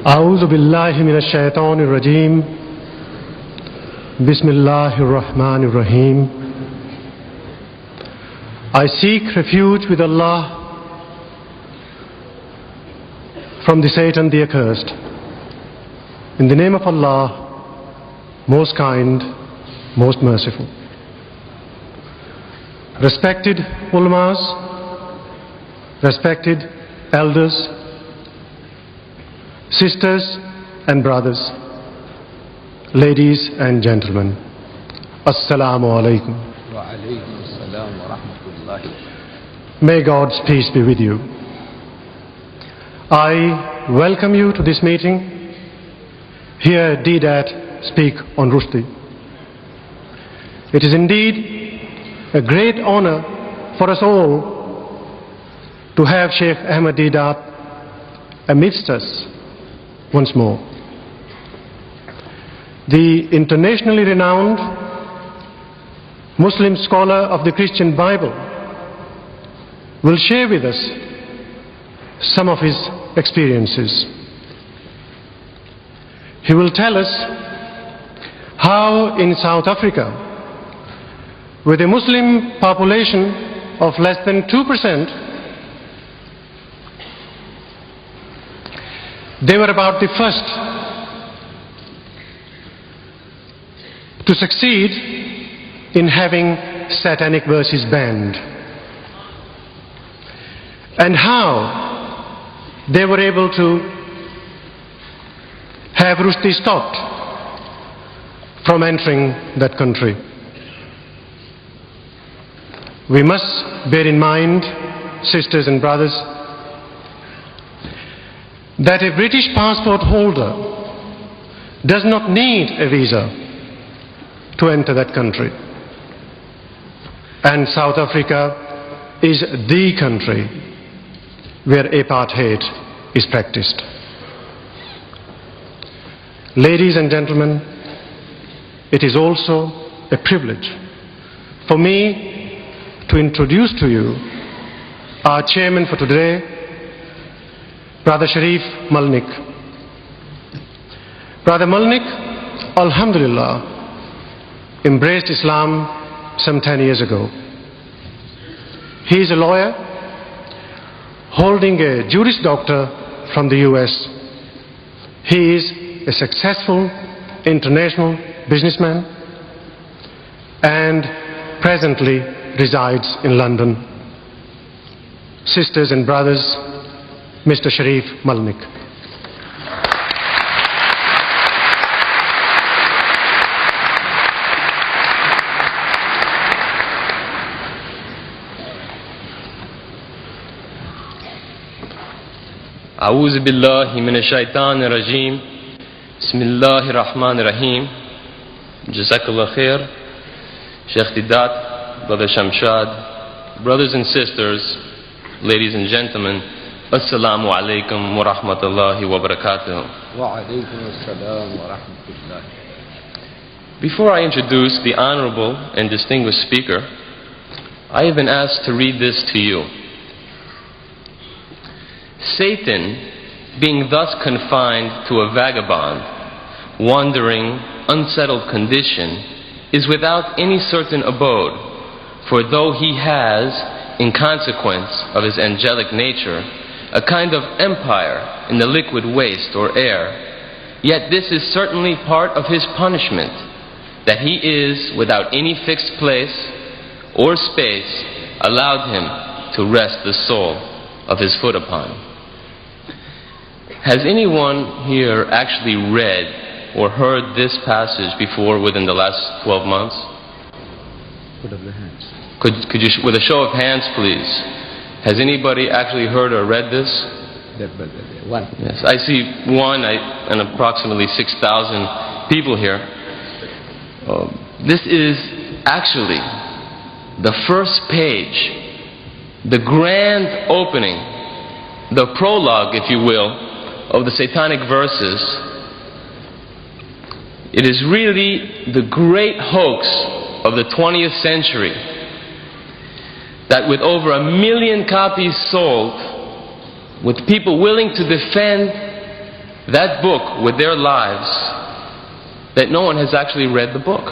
أعوذ بالله من الشيطان الرجيم بسم الله الرحمن الرحيم. I seek refuge with Allah from the Satan the accursed. In the name of Allah, most kind, most merciful. Respected ulamas, respected elders, sisters and brothers, ladies and gentlemen, Assalamu alaikum. Wa alaykum assalam wa rahmatullahi. May God's peace be with you. I welcome you to this meeting. Hear Deedat speak on Rushdie. It is indeed a great honor for us all to have Sheikh Ahmad Deedat amidst us once more. The internationally renowned Muslim scholar of the Christian Bible will share with us some of his experiences. He will tell us how in South Africa, with a Muslim population of less than 2%, they were about the first to succeed in having satanic verses banned, and how they were able to have Rushdie stopped from entering that country. We must bear in mind, sisters and brothers, that a British passport holder does not need a visa to enter that country. And South Africa is the country where apartheid is practiced. Ladies and gentlemen, it is also a privilege for me to introduce to you our chairman for today, Brother Sharif Malnik. Brother Malnik, Alhamdulillah, embraced Islam some 10 years ago. He is a lawyer holding a Juris Doctor from the US. He is a successful international businessman and presently resides in London. Sisters and brothers, Mr. Sharif Malnik. أعوذ بالله من الشيطان الرجيم بسم الله الرحمن الرحيم. Jazakallah khair, Sheikh Deedat, Brother Shamshad, brothers and sisters, ladies and gentlemen, Assalamu alaikum wa rahmatullahi wa barakatuh. Wa alaykum assalam wa rahmatullahi. Before I introduce the honorable and distinguished speaker, I have been asked to read this to you. Satan, being thus confined to a vagabond, wandering, unsettled condition, is without any certain abode, for though he has, in consequence of his angelic nature, a kind of empire in the liquid waste or air, yet this is certainly part of his punishment, that he is, without any fixed place or space, allowed him to rest the sole of his foot upon. Has anyone here actually read or heard this passage before within the last 12 months? Put up the hands. Could you, with a show of hands, please, has anybody actually heard or read this? One. Yes, I see one and approximately 6,000 people here. This is actually the first page, the grand opening, the prologue, if you will, of the satanic verses. It is really the great hoax of the 20th century, that with over 1 million copies sold, with people willing to defend that book with their lives that no one has actually read the book.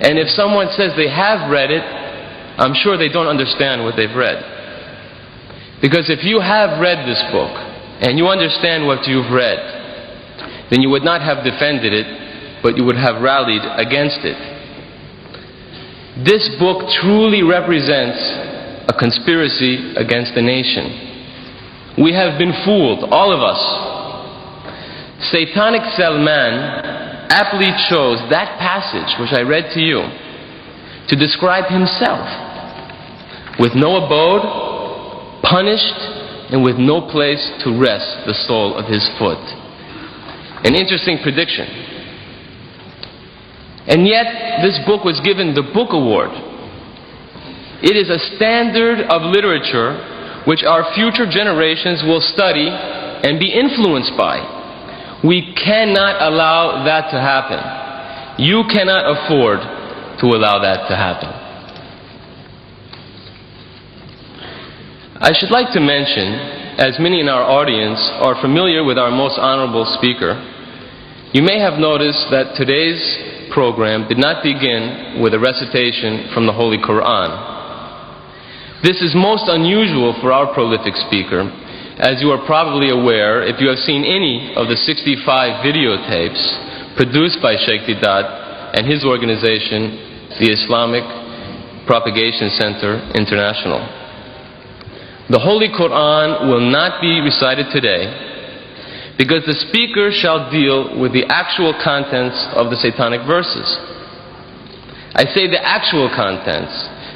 And if someone says they have read it, I'm sure they don't understand what they've read. Because if you have read this book and you understand what you've read, then you would not have defended it, but you would have rallied against it. This book truly represents a conspiracy against the nation. We have been fooled, all of us. Satanic Salman aptly chose that passage, which I read to you, to describe himself with no abode, punished, and with no place to rest the sole of his foot. An interesting prediction. And yet, this book was given the Book Award. It is a standard of literature which our future generations will study and be influenced by. We cannot allow that to happen. You cannot afford to allow that to happen. I should like to mention, as many in our audience are familiar with our most honorable speaker, you may have noticed that today's program did not begin with a recitation from the Holy Quran. This is most unusual for our prolific speaker, as you are probably aware if you have seen any of the 65 videotapes produced by Sheikh Didat and his organization, the Islamic Propagation Center International. The Holy Quran will not be recited today because the speaker shall deal with the actual contents of the satanic verses. I say the actual contents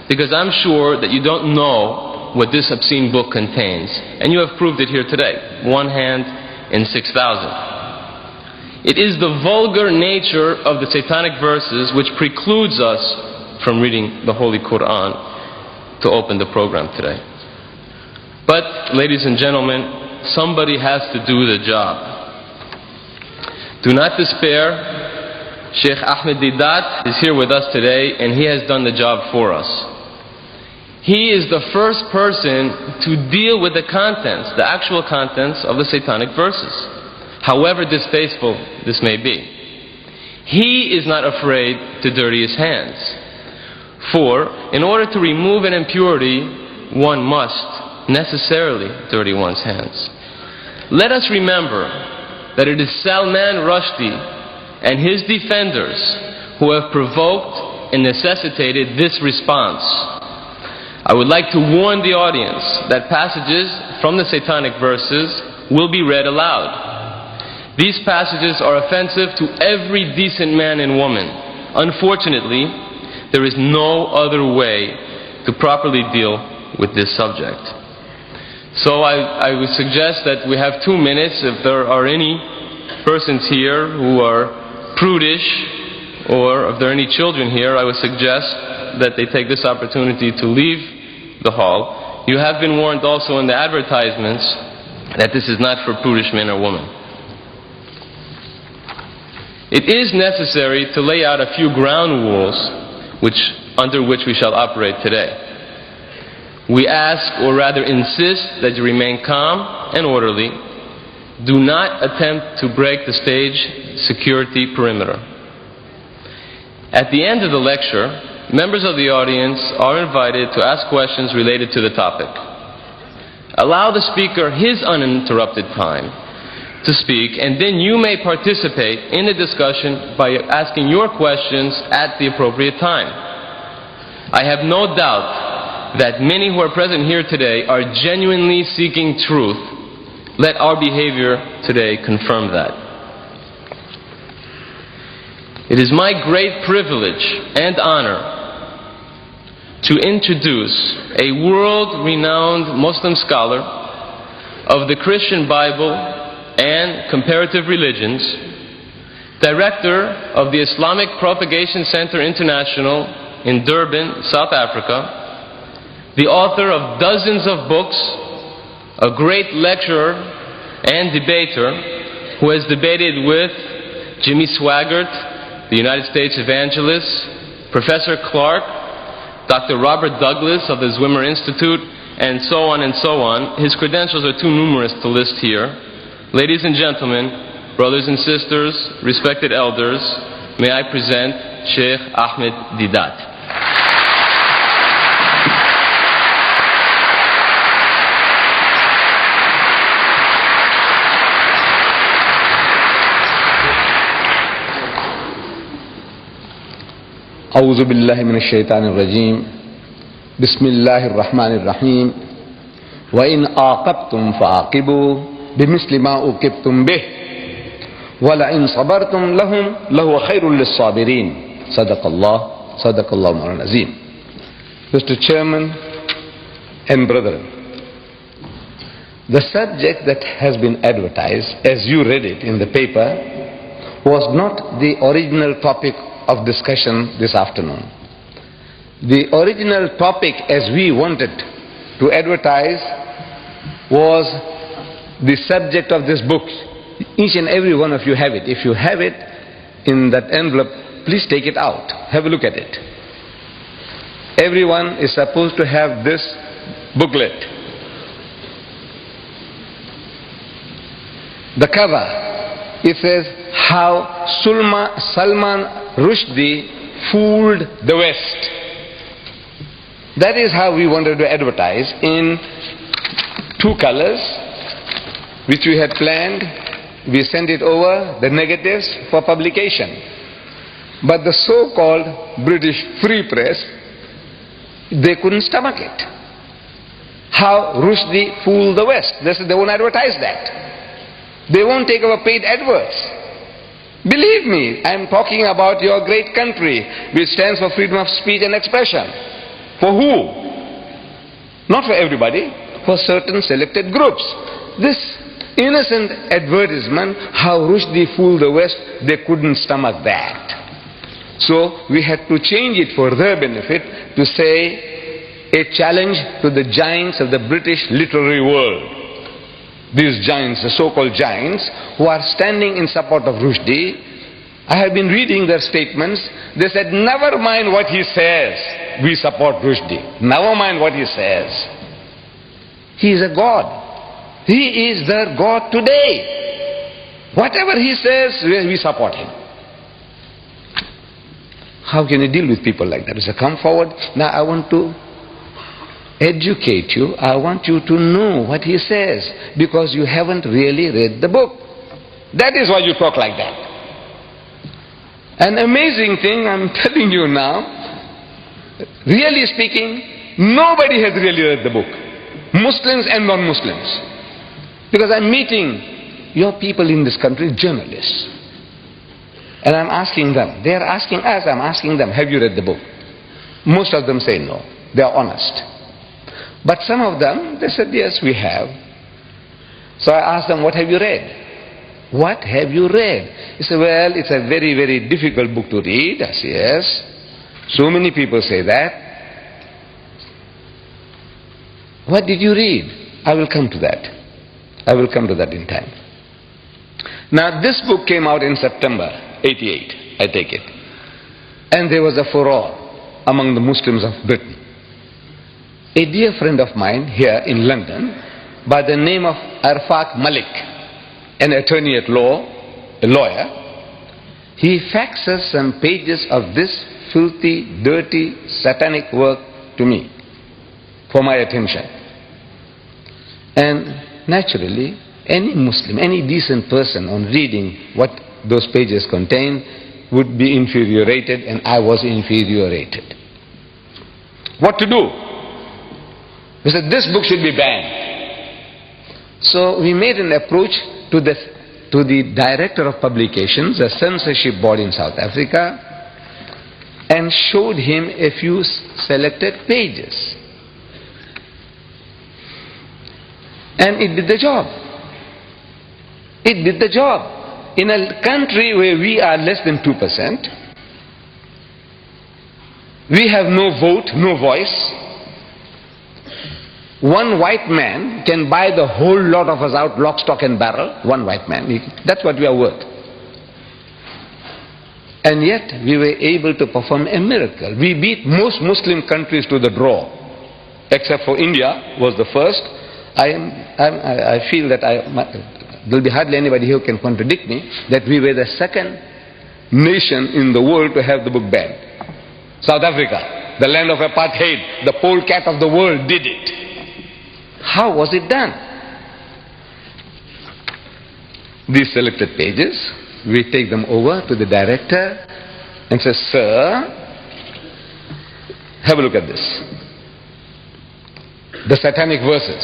because I'm sure that you don't know what this obscene book contains, and you have proved it here today, one hand in 6,000. It is the vulgar nature of the satanic verses which precludes us from reading the Holy Quran to open the program today. But, ladies and gentlemen, somebody has to do the job. Do not despair. Sheikh Ahmed Didat is here with us today, and he has done the job for us. He is the first person to deal with the contents, the actual contents of the satanic verses, however distasteful this may be. He is not afraid to dirty his hands. For, in order to remove an impurity, one must necessarily dirty one's hands. Let us remember that it is Salman Rushdie and his defenders who have provoked and necessitated this response. I would like to warn the audience that passages from the satanic verses will be read aloud. These passages are offensive to every decent man and woman. Unfortunately, there is no other way to properly deal with this subject. So I would suggest that we have 2 minutes. If there are any persons here who are prudish, or if there are any children here, I would suggest that they take this opportunity to leave the hall. You have been warned also in the advertisements that this is not for prudish men or women. It is necessary to lay out a few ground rules under which we shall operate today. We ask, or rather insist, that you remain calm and orderly. Do not attempt to break the stage security perimeter. At the end of the lecture, members of the audience are invited to ask questions related to the topic. Allow the speaker his uninterrupted time to speak, and then you may participate in the discussion by asking your questions at the appropriate time. I have no doubt that many who are present here today are genuinely seeking truth. Let our behavior today confirm that. It is my great privilege and honor to introduce a world-renowned Muslim scholar of the Christian Bible and comparative religions, director of the Islamic Propagation Center International in Durban, South Africa, the author of dozens of books, a great lecturer and debater who has debated with Jimmy Swaggart, the United States evangelist, Professor Clark, Dr. Robert Douglas of the Zwimmer Institute, and so on and so on. His credentials are too numerous to list here. Ladies and gentlemen, brothers and sisters, respected elders, may I present Sheikh Ahmed Didat. أعوذ بالله من الشيطان الرجيم بسم الله الرحمن الرحيم وإن عاقبتم فعاقبوا بمثل ما عوقبتم به ولئن صبرتم لهو خير للصابرين صدق الله مولانا العظيم. Mr. Chairman and brethren, the subject that has been advertised, as you read it in the paper, was not the original topic of discussion this afternoon. The original topic, as we wanted to advertise, was the subject of this book. Each and every one of you have it. If you have it in that envelope, please take it out. Have a look at it. Everyone is supposed to have this booklet. The cover, it says, How Salman Rushdie fooled the West. That is how we wanted to advertise, in 2 colors, which we had planned. We sent it over, the negatives, for publication. But the so-called British Free Press, they couldn't stomach it. How Rushdie fooled the West. They won't advertise that. They won't take our paid adverts. Believe me, I am talking about your great country, which stands for freedom of speech and expression. For who? Not for everybody, for certain selected groups. This innocent advertisement, how Rushdie fooled the West, they couldn't stomach that. So we had to change it for their benefit to say, a challenge to the giants of the British literary world. These giants, the so-called giants, who are standing in support of Rushdie, I have been reading their statements. They said, never mind what he says, we support Rushdie. Never mind what he says. He is a God. He is their God today. Whatever he says, we support him. How can you deal with people like that? So come forward. Now I want to educate you. I want you to know what he says, because you haven't really read the book. That is why you talk like that. An amazing thing, I'm telling you now, really speaking, nobody has really read the book. Muslims and non-Muslims. Because I'm meeting your people in this country, journalists. And I'm asking them, they're asking us, I'm asking them, have you read the book? Most of them say no. They are honest. But some of them, they said, yes, we have. So I asked them, what have you read? What have you read? He said, well, it's a very, very difficult book to read. I said, yes. So many people say that. What did you read? I will come to that. I will come to that in time. Now, this book came out in September 88, I take it. And there was a furore among the Muslims of Britain. A dear friend of mine here in London, by the name of Arfaq Malik, an attorney at law, a lawyer, he faxes some pages of this filthy, dirty, satanic work to me for my attention. And naturally, any Muslim, any decent person on reading what those pages contain would be infuriated, and I was infuriated. What to do? He said, this book should be banned. So we made an approach to the director of publications, the censorship board in South Africa, and showed him a few selected pages. And it did the job. It did the job. In a country where we are less than 2%, we have no vote, no voice. One white man can buy the whole lot of us out, lock, stock and barrel. One white man. That's what we are worth. And yet we were able to perform a miracle. We beat most Muslim countries to the draw, except for India was the first. I feel that There will be hardly anybody who can contradict me that we were the second nation in the world to have the book banned. South Africa, the land of apartheid, the polecat of the world did it. How was it done? These selected pages, we take them over to the director and say, sir, have a look at this. The Satanic Verses,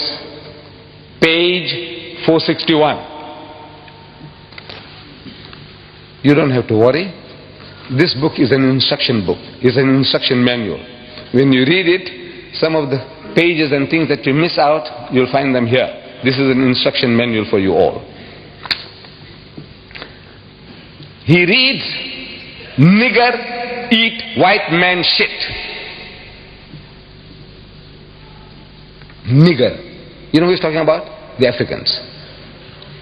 page 461. You don't have to worry. This book is an instruction book, is an instruction manual. When you read it, some of the pages and things that you miss out, you'll find them here. This is an instruction manual for you all. He reads, nigger eat white man shit. Nigger. You know who he's talking about? The Africans.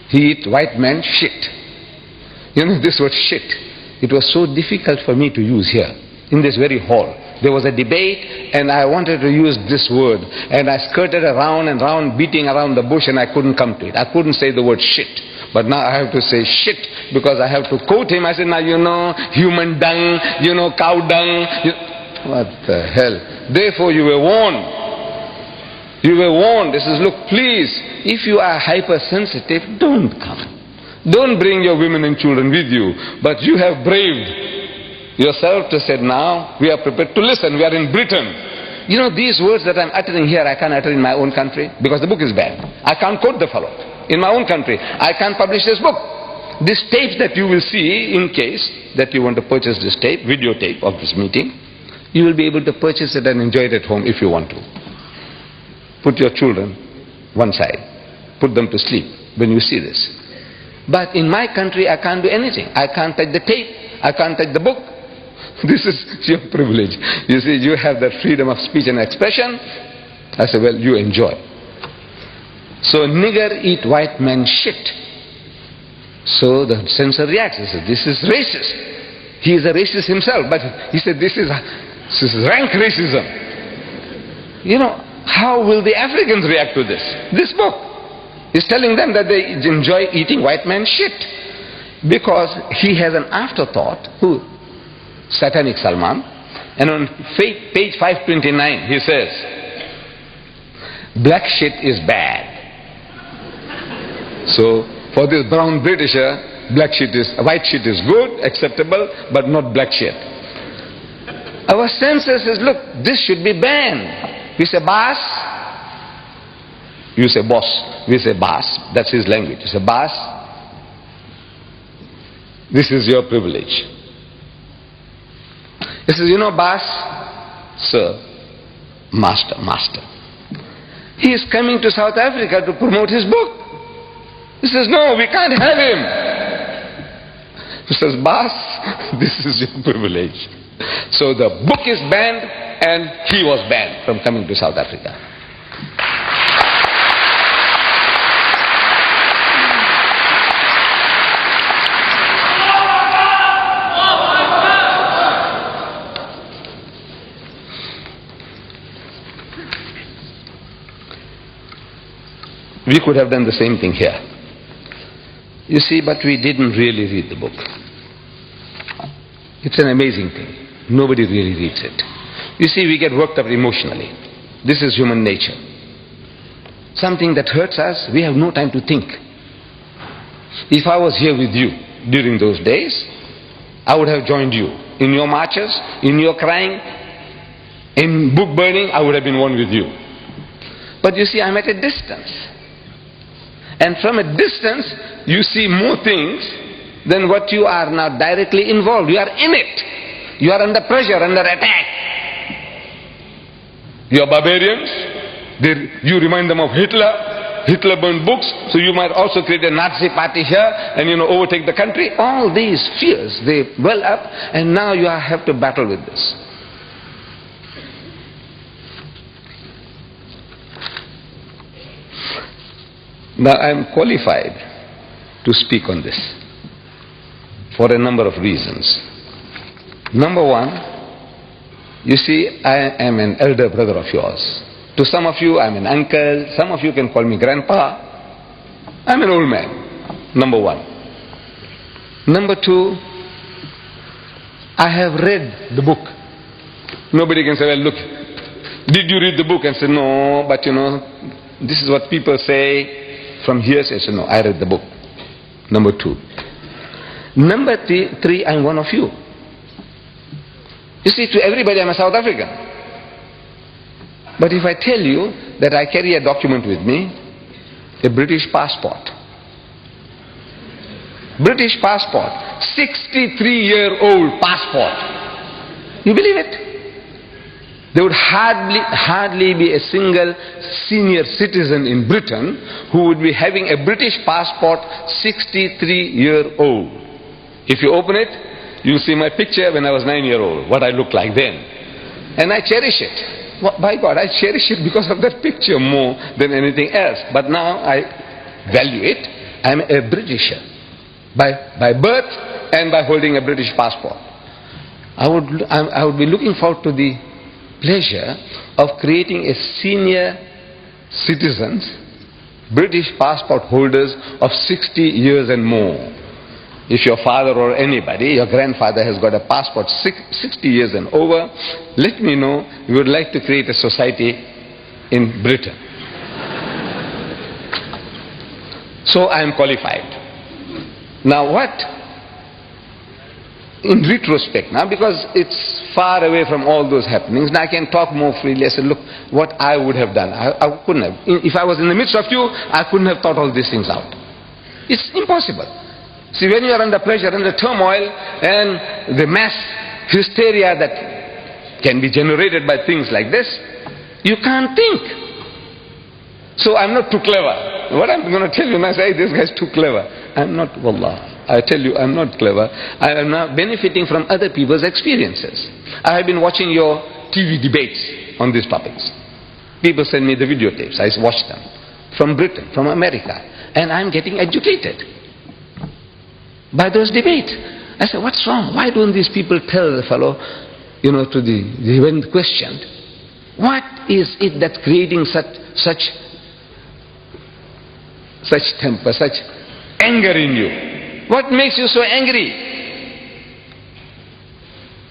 He eat white man shit. You know this word shit. It was so difficult for me to use here, in this very hall. There was a debate and I wanted to use this word. And I skirted around and round, beating around the bush, and I couldn't come to it. I couldn't say the word shit. But now I have to say shit because I have to quote him. I said, now you know, human dung, you know, cow dung. What the hell? Therefore you were warned. You were warned. This is, look, please, if you are hypersensitive, don't come. Don't bring your women and children with you. But you have braved yourself to say, now we are prepared to listen. We are in Britain. You know, these words that I'm uttering here, I can't utter in my own country because the book is banned. I can't quote the fellow. In my own country, I can't publish this book. This tape that you will see, in case that you want to purchase this tape, videotape of this meeting, you will be able to purchase it and enjoy it at home if you want to. Put your children one side. Put them to sleep when you see this. But in my country, I can't do anything. I can't touch the tape. I can't touch the book. This is your privilege. You see, you have that freedom of speech and expression. I say, well, you enjoy. So, nigger eat white man shit. So the censor reacts. He says, this is racist. He is a racist himself. But he said, this is rank racism. You know, how will the Africans react to this? This book is telling them that they enjoy eating white man shit. Because he has an afterthought. Who? Satanic Salman. And on page 529 he says, black shit is bad. So for this brown Britisher, white shit is good, acceptable, but not black shit. Our censor says, look, this should be banned. We say, boss. You say, boss. We say, boss. That's his language. You say, boss. This is your privilege. He says, you know, boss, sir, master. He is coming to South Africa to promote his book. He says, no, we can't have him. He says, boss, this is your privilege. So the book is banned and he was banned from coming to South Africa. We could have done the same thing here. You see, but we didn't really read the book. It's an amazing thing. Nobody really reads it. You see, we get worked up emotionally. This is human nature. Something that hurts us, we have no time to think. If I was here with you during those days, I would have joined you. In your marches, in your crying, in book burning, I would have been one with you. But you see, I'm at a distance. And from a distance, you see more things than what you are now directly involved. You are in it. You are under pressure, under attack. You are barbarians. You remind them of Hitler. Hitler burned books, so you might also create a Nazi party here and, overtake the country. All these fears, they well up, and now you have to battle with this. Now I am qualified to speak on this for a number of reasons. Number one, you see, I am an elder brother of yours. To some of you, I'm an uncle. Some of you can call me grandpa. I'm an old man. Number one. Number two, I have read the book. Nobody can say, well, look, did you read the book? And say, no, but this is what people say from here. Say, no, I read the book. Number two. Number three, I'm one of you. You see, to everybody I'm a South African. But if I tell you that I carry a document with me, a British passport. British passport. 63-year-old passport. You believe it? There would hardly be a single senior citizen in Britain who would be having a British passport 63-year-old. If you open it, you'll see my picture when I was 9-year-old, what I looked like then. And I cherish it. By God, I cherish it because of that picture more than anything else. But now I value it. I'm a Britisher by birth and by holding a British passport. I would be looking forward to the pleasure of creating a senior citizens, British passport holders of 60 years and more. If your father or anybody, your grandfather has got a passport 60 years and over, let me know. We would like to create a society in Britain. So I am qualified. Now what? In retrospect now, because it's far away from all those happenings, now I can talk more freely. I said, look, what I would have done. I couldn't have. If I was in the midst of you, I couldn't have thought all these things out. It's impossible. See, when you are under pressure, under turmoil, and the mass hysteria that can be generated by things like this, you can't think. So I'm not too clever. What I'm going to tell you now, say, this guy's too clever. I'm not, wallah. I tell you, I'm not clever. I am now benefiting from other people's experiences. I have been watching your TV debates on these topics. People send me the videotapes. I watch them. From Britain, from America. And I'm getting educated by those debates. I said, what's wrong? Why don't these people tell the fellow, when questioned, what is it that's creating such temper, such anger in you? What makes you so angry?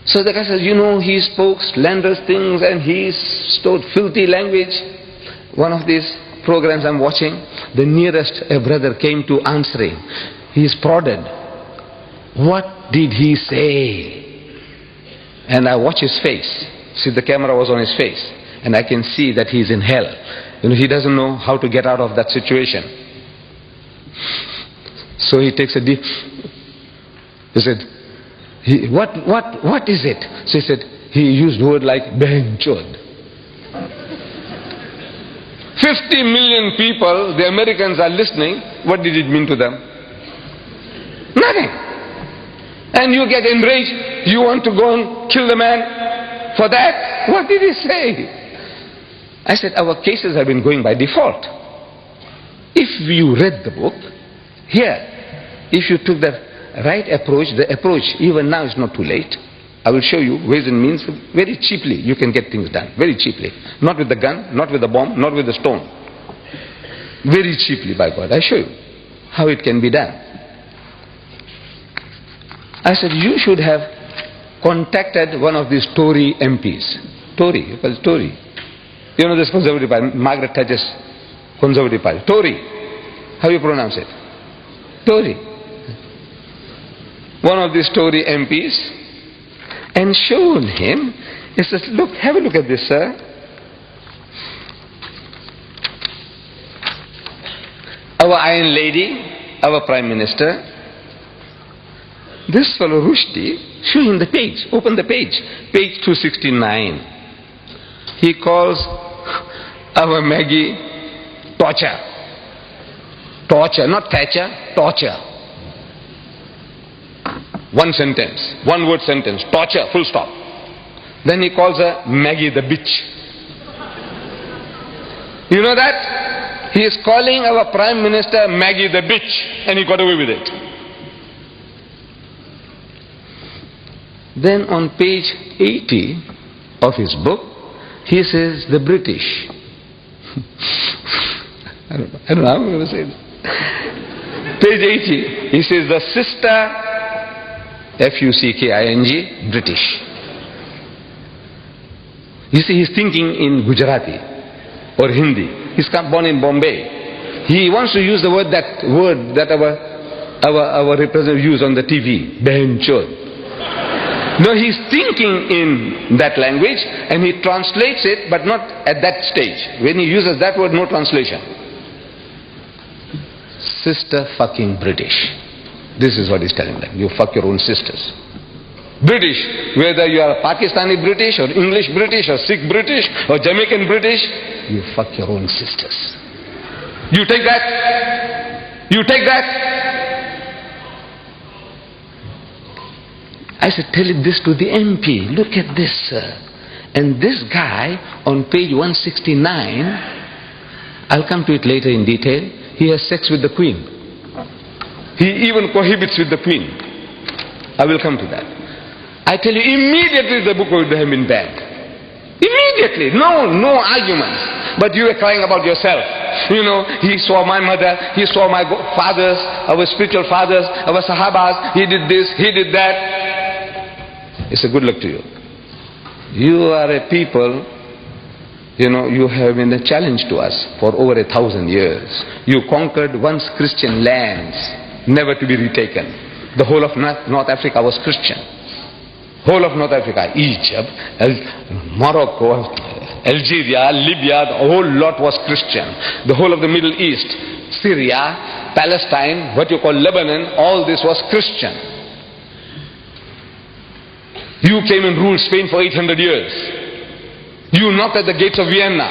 So the guy says, he spoke slanderous things and he stowed filthy language. One of these programs I'm watching, the nearest a brother came to answering. He's prodded. What did he say? And I watch his face. See, the camera was on his face. And I can see that he's in hell. He doesn't know how to get out of that situation. So he takes a deep... He said, what is it? So he said, he used word like benchod. 50 million people, the Americans are listening. What did it mean to them? Nothing. And you get enraged. You want to go and kill the man for that? What did he say? I said, our cases have been going by default. If you read the book, here, if you took the right approach, the approach, even now is not too late. I will show you ways and means. Very cheaply you can get things done. Very cheaply. Not with the gun, not with the bomb, not with the stone. Very cheaply, by God. I show you how it can be done. I said, you should have contacted one of these Tory MPs. Tory, it was Tory. This Conservative Party, Margaret Thatcher's Conservative Party. Tory. How do you pronounce it? Tory. One of these Tory MPs, and shown him. He says, look, have a look at this, sir. Our Iron Lady, our Prime Minister, this fellow Rushdie, show him the page, open the page, page 269. He calls our Maggie torture. Torture, not Thatcher, torture. One sentence, one word sentence, torture, full stop. Then he calls her Maggie the bitch. You know that? He is calling our Prime Minister Maggie the bitch, and he got away with it. Then on page 80 of his book, he says the British. I don't know how I'm going to say this. Page 80, he says the sister, F-U-C-K-I-N-G, British. You see, he's thinking in Gujarati or Hindi. He's born in Bombay. He wants to use the word that our representative use on the TV, Behin Chod. No, he's thinking in that language and he translates it, but not at that stage. When he uses that word, no translation. Sister fucking British. This is what he's telling them. You fuck your own sisters. British, whether you are Pakistani British or English British or Sikh British or Jamaican British, you fuck your own sisters. You take that? You take that? I said, tell it this to the MP. Look at this, sir. And this guy on page 169, I'll come to it later in detail, he has sex with the Queen. He even cohabits with the Queen. I will come to that. I tell you, immediately the book would have been banned. Immediately. No arguments. But you were crying about yourself. You know, he saw my mother, he saw my fathers, our spiritual fathers, our Sahabas, he did this, he did that. It's a good luck to you. You are a people, you know, you have been a challenge to us for over 1,000 years. You conquered once Christian lands, never to be retaken. The whole of North Africa was Christian. Whole of North Africa, Egypt, Morocco, Algeria, Libya, the whole lot was Christian. The whole of the Middle East, Syria, Palestine, what you call Lebanon, all this was Christian. You came and ruled Spain for 800 years. You knocked at the gates of Vienna.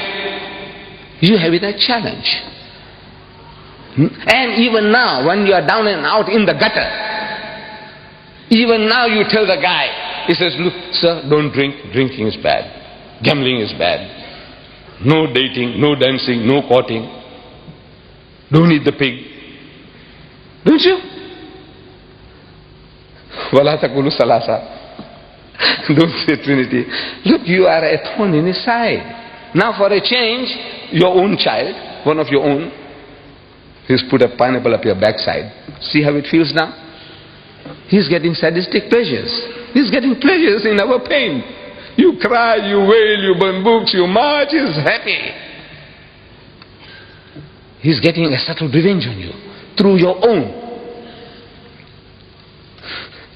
You have it a challenge. And even now, when you are down and out in the gutter, even now you tell the guy, he says, look, sir, don't drink. Drinking is bad. Gambling is bad. No dating, no dancing, no courting. Don't eat the pig. Don't you? Wala taqulu salasa. Don't say Trinity. Look, you are a thorn in his side. Now for a change, your own child, one of your own, he's put a pineapple up your backside. See how it feels now? He's getting sadistic pleasures. He's getting pleasures in our pain. You cry, you wail, you burn books, you march, he's happy. He's getting a subtle revenge on you through your own.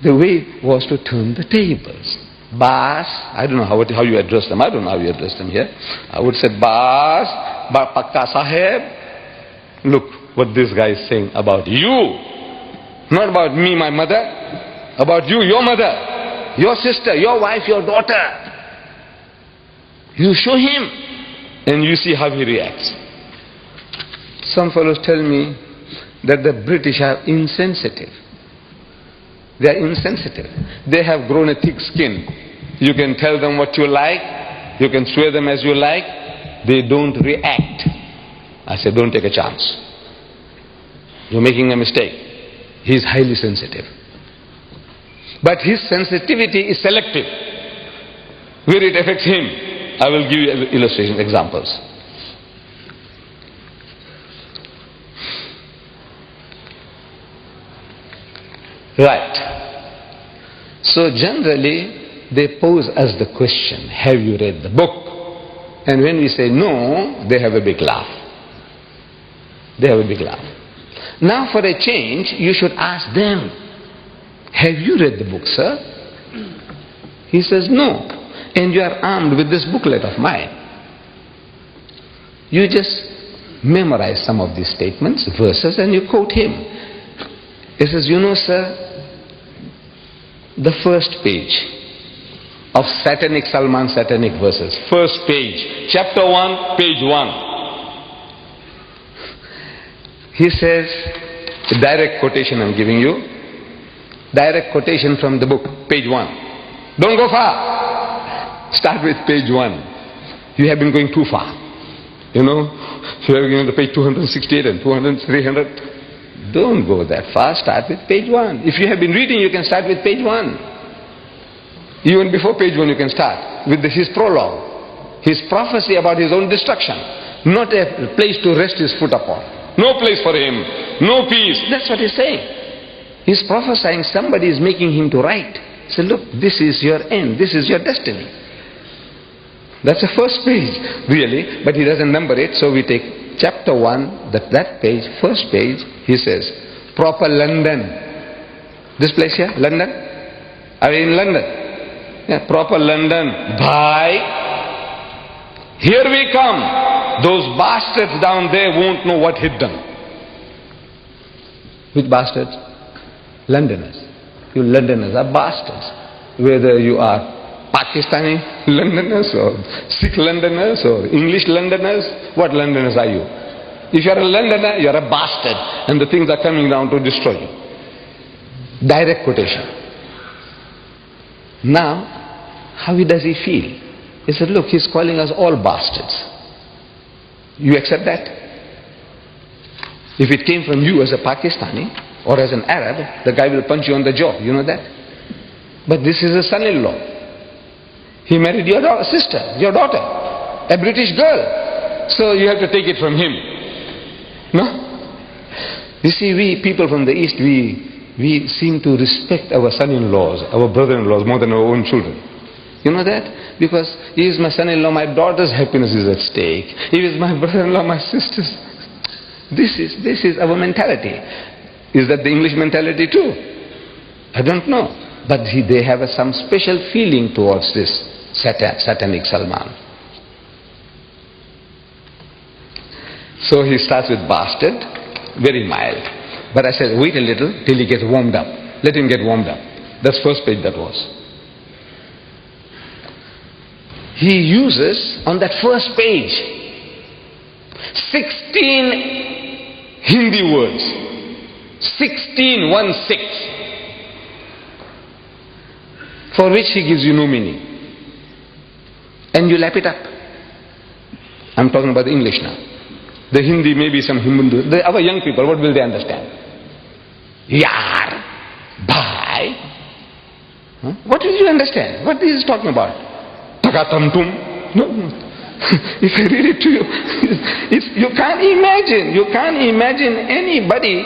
The way was to turn the tables. Bas, I don't know how you address them. I don't know how you address them here. I would say, Bas, Pakka Sahib, look what this guy is saying about you. Not about me, my mother. About you, your mother, your sister, your wife, your daughter. You show him and you see how he reacts. Some fellows tell me that the British are insensitive. They are insensitive. They have grown a thick skin. You can tell them what you like. You can swear them as you like. They don't react. I say, don't take a chance. You're making a mistake. He is highly sensitive. But his sensitivity is selective. Where it affects him, I will give you illustrations, examples. Right. So generally, they pose us the question, have you read the book? And when we say no, they have a big laugh. They have a big laugh. Now for a change, you should ask them, have you read the book, sir? He says no. And you are armed with this booklet of mine. You just memorize some of these statements, verses, and you quote him. He says, you know, sir, the first page of Salman satanic verses, first page, chapter 1, page 1. He says, a direct quotation I'm giving you, direct quotation from the book, page 1. Don't go far. Start with page 1. You have been going too far. You know, you have been on the page 268 and 300. Don't go that far. Start with page 1. If you have been reading, you can start with page 1. Even before page 1 you can start with his prologue, his prophecy about his own destruction, not a place to rest his foot upon. No place for him. No peace. That's what he's saying. He's prophesying somebody is making him to write. Say, look, this is your end. This is your destiny. That's the first page, really. But he doesn't number it. So we take chapter 1, that page, first page. He says, proper London. This place here, London. Are we in London? Yeah, proper London. Bye. Here we come. Those bastards down there won't know what hit them. Which bastards? Londoners. You Londoners are bastards. Whether you are Pakistani Londoners or Sikh Londoners or English Londoners, what Londoners are you? If you are a Londoner, you are a bastard, and the things are coming down to destroy you. Direct quotation. Now, how does he feel? He said, look, he's calling us all bastards. You accept that? If it came from you as a Pakistani or as an Arab, the guy will punch you on the jaw. You know that? But this is a son-in-law. He married your sister, your daughter, a British girl. So you have to take it from him. No? You see, we people from the East, we seem to respect our son-in-laws, our brother-in-laws more than our own children. You know that? Because he is my son-in-law, my daughter's happiness is at stake. He is my brother-in-law, my sister's. This is our mentality. Is that the English mentality too? I don't know. But they have some special feeling towards this satanic Salman. So he starts with bastard, very mild. But I said, wait a little till he gets warmed up. Let him get warmed up. That's first page that was. He uses on that first page 16 Hindi words. 16, 1-6. For which he gives you no meaning. And you lap it up. I'm talking about the English now. The Hindi, maybe some Hindu. Our young people, what will they understand? Yar, bhai. Huh? What will you understand? What is he talking about? Tagatamtum? No. If I read it to you, you can't imagine anybody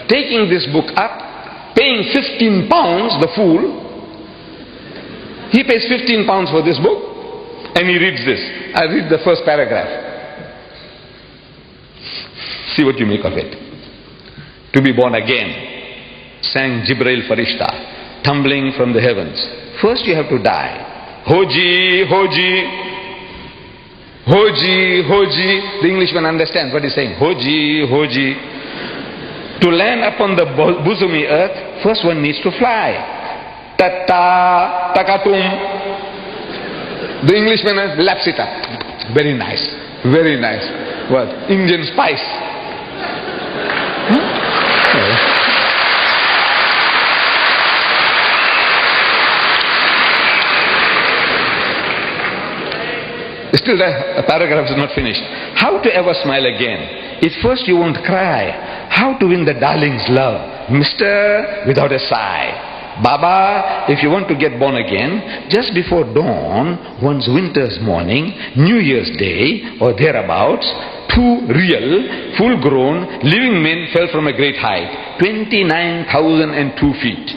taking this book up, paying 15 pounds, the fool. He pays 15 pounds for this book, and he reads this. I read the first paragraph. See what you make of it. To be born again, sang Jibreel Farishta, tumbling from the heavens. First you have to die. Hoji, hoji. Hoji, hoji. The Englishman understands what he's saying. Hoji, hoji. To land upon the bosomy earth, first one needs to fly. Tata, takatum. The Englishman laps it up. Very nice. Very nice. What? Indian spice. Huh? Still the paragraph is not finished. How to ever smile again? If first you won't cry. How to win the darling's love? Mister, without a sigh. Baba, if you want to get born again, just before dawn, one's winter's morning, New Year's Day, or thereabouts, two real, full-grown, living men fell from a great height, 29,002 feet,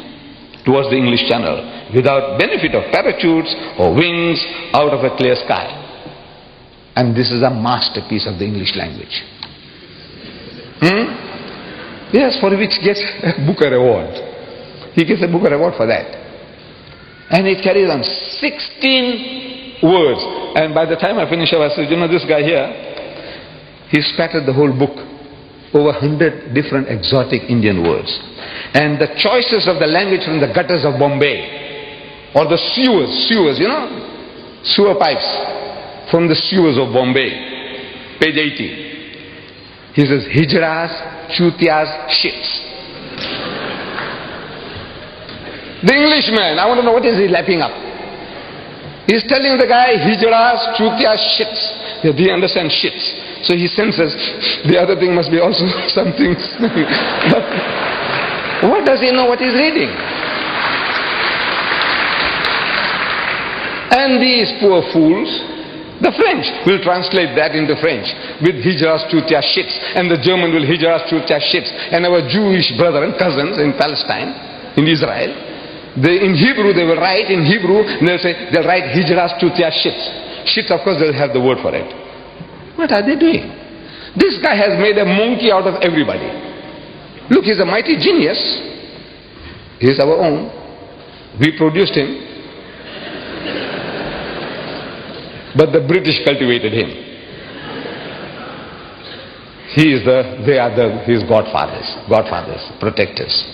towards the English Channel, without benefit of parachutes or wings, out of a clear sky. And this is a masterpiece of the English language. Yes, for which gets a Booker Award. He gets a Booker Award for that. And it carries on 16 words. And by the time I finish up, I said, you know, this guy here, he spattered the whole book. Over 100 different exotic Indian words. And the choices of the language from the gutters of Bombay. Or the sewers, you know, sewer pipes. From the sewers of Bombay, page 80. He says, hijras, chutias, shits. The Englishman, I want to know what is he lapping up. He's telling the guy, hijras, chutias, shits. Yeah, do you understand shits? So he senses, the other thing must be also something. But what does he know what he's reading? And these poor fools, The French will translate that into French with hijras tu tia shits, and the German will hijras tu tia shits, and our Jewish brother and cousins in Palestine, in Israel, in Hebrew they will write in Hebrew, and they'll write hijras tu tia shits. Shits, of course, they'll have the word for it. What are they doing? This guy has made a monkey out of everybody. Look, he's a mighty genius. He's our own. We produced him. But the British cultivated him. They are his godfathers, protectors.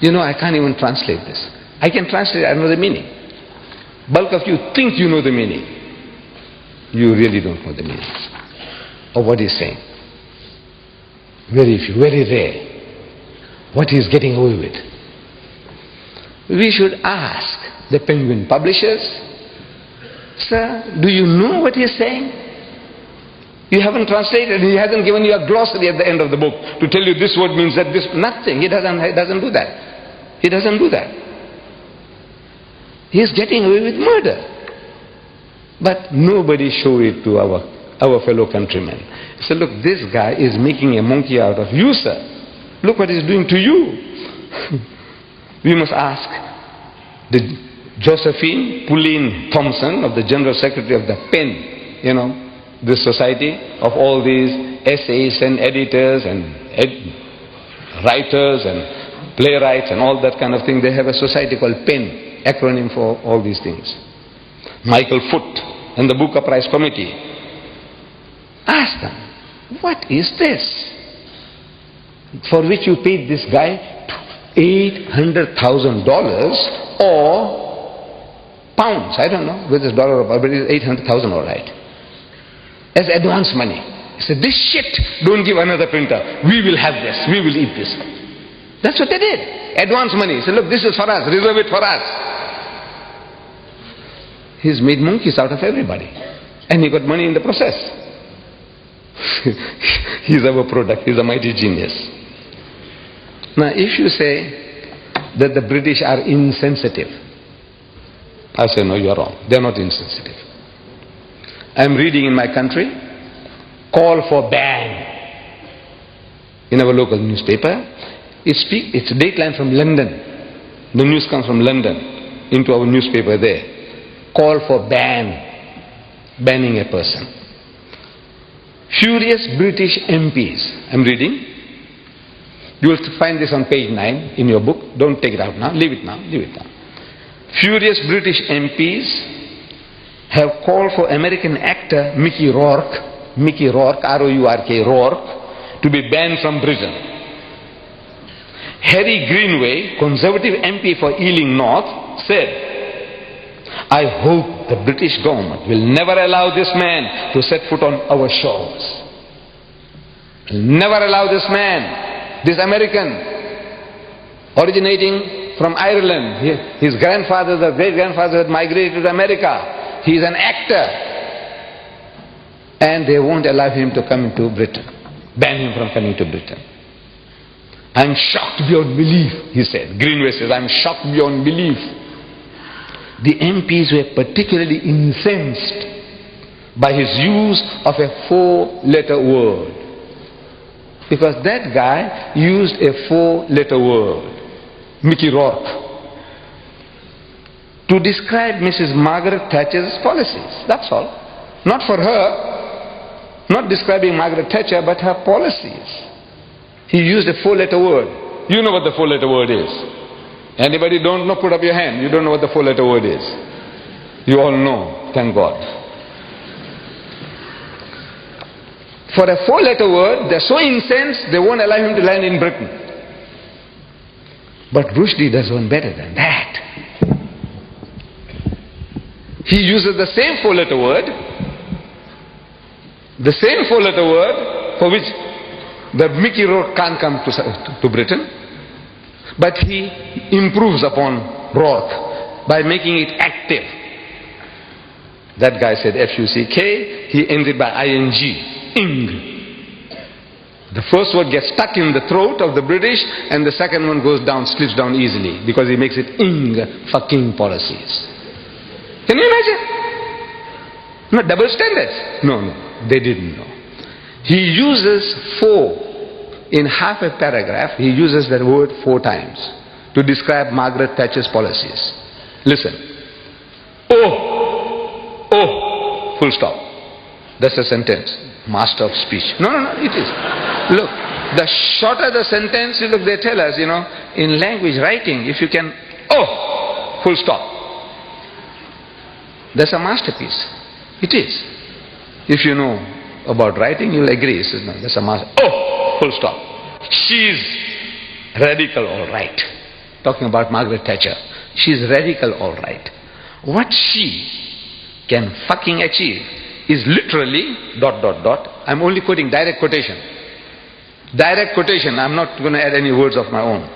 You know, I can't even translate this. I can translate, I know the meaning. Bulk of you think you know the meaning. You really don't know the meaning of what he's saying. Very few, very rare. What he's getting away with. We should ask the Penguin publishers, sir, do you know what he's saying? You haven't translated, he hasn't given you a glossary at the end of the book to tell you this word means that, this, nothing. He doesn't do that. He doesn't do that. He's getting away with murder. But nobody show it to our fellow countrymen. So look, this guy is making a monkey out of you, sir. Look what he's doing to you. We must ask the Josephine Pauline Thompson, of the General Secretary of the PEN, you know, this society of all these essayists and editors and writers and playwrights and all that kind of thing. They have a society called PEN, acronym for all these things. Michael Foote and the Booker Prize Committee. Ask them, what is this? For which you paid this guy $800,000 or pounds, I don't know whether it's dollar or pound, but it's 800,000 all right, as advance money. He said, this shit, don't give another printer. We will have this. We will eat this. That's what they did. Advance money. He said, look, this is for us. Reserve it for us. He's made monkeys out of everybody. And he got money in the process. He's our product. He's a mighty genius. Now, if you say that the British are insensitive, I say, no, you're wrong. They're not insensitive. I'm reading in my country, call for ban in our local newspaper. It's dateline from London. The news comes from London into our newspaper there. Call for banning a person. Furious British MPs. I'm reading. You will find this on page 9 in your book. Don't take it out now. Leave it now. Leave it now. Furious British MPs have called for American actor Mickey Rourke, R-O-U-R-K, Rourke, to be banned from Britain. Harry Greenway, Conservative MP for Ealing North, said, I hope the British government will never allow this man to set foot on our shores. Never allow this man, this American, originating from Ireland. His grandfathers or great-grandfathers had migrated to America. He is an actor. And they won't allow him to come into Britain. Ban him from coming to Britain. I'm shocked beyond belief, he said. Greenway says, I'm shocked beyond belief. The MPs were particularly incensed by his use of a 4-letter word. Because that guy used a 4-letter word, Mickey Rourke, to describe Mrs. Margaret Thatcher's policies. That's all. Not for her, not describing Margaret Thatcher, but her policies. He used a 4-letter word. You know what the 4-letter word is. Anybody don't know, put up your hand. You don't know what the 4-letter word is. You all know, thank God. For a 4-letter word, they're so incensed, they won't allow him to land in Britain. But Rushdie does one better than that. He uses the same 4-letter word, for which the Mickey Rourke can't come to Britain, but he improves upon Rourke by making it active. That guy said F-U-C-K, he ends it by I-N-G, ing. The first word gets stuck in the throat of the British, and the second one goes down, slips down easily, because he makes it ing, fucking policies. Can you imagine? No, double standards. No, they didn't know. He uses 4 in half a paragraph. He uses that word 4 times to describe Margaret Thatcher's policies. Listen. Oh, full stop. That's a sentence. Master of speech. No, it is. Look, the shorter the sentence, look, they tell us, in language writing, if you can, full stop. That's a masterpiece. It is. If you know about writing, you'll agree. Says, no, that's a master. Full stop. She's radical, all right. Talking about Margaret Thatcher. She's radical, all right. What she can fucking achieve is literally ... I'm only quoting direct quotation. Direct quotation. I'm not going to add any words of my own.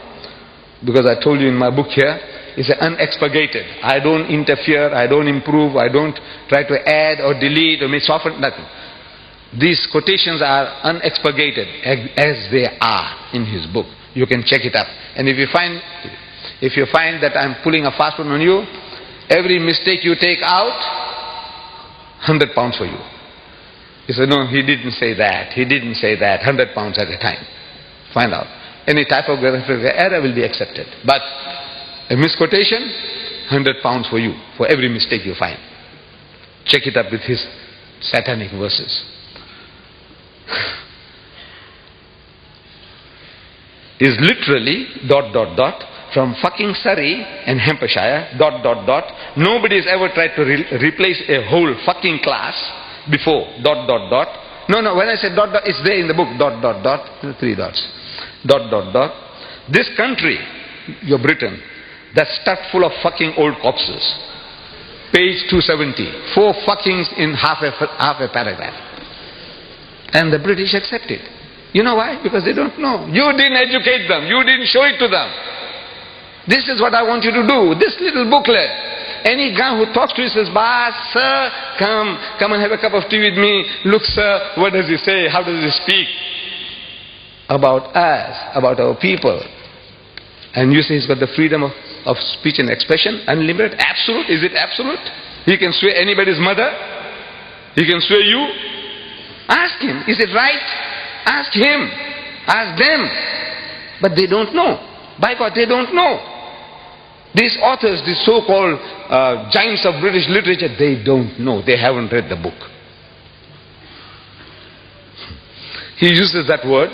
Because I told you in my book here, it's unexpurgated. I don't interfere, I don't improve, I don't try to add or delete or soften, nothing. These quotations are unexpurgated as they are in his book. You can check it up. And if you find that I'm pulling a fast one on you, every mistake you take out, £100 for you. He said, no, he didn't say that. He didn't say that. £100 at a time. Find out. Any typographical error will be accepted. But a misquotation, £100 for you, for every mistake you find. Check it up with his satanic verses. Is literally ... from fucking Surrey and Hampshire ... Nobody has ever tried to replace a whole fucking class before ... No, when I say ... it's there in the book ... 3 dots. ... This country, your Britain, that's stuffed full of fucking old corpses. Page 270. 4 fuckings in half a paragraph. And the British accept it. You know why? Because they don't know. You didn't educate them. You didn't show it to them. This is what I want you to do. This little booklet. Any guy who talks to you says, sir, come and have a cup of tea with me. Look, sir, what does he say? How does he speak? About us, about our people. And you say he's got the freedom of speech and expression, unlimited, absolute. Is it absolute? He can swear anybody's mother. He can swear you. Ask him, is it right? Ask him. Ask them. But they don't know. By God, they don't know. These authors, these so-called giants of British literature, they don't know. They haven't read the book. He uses that word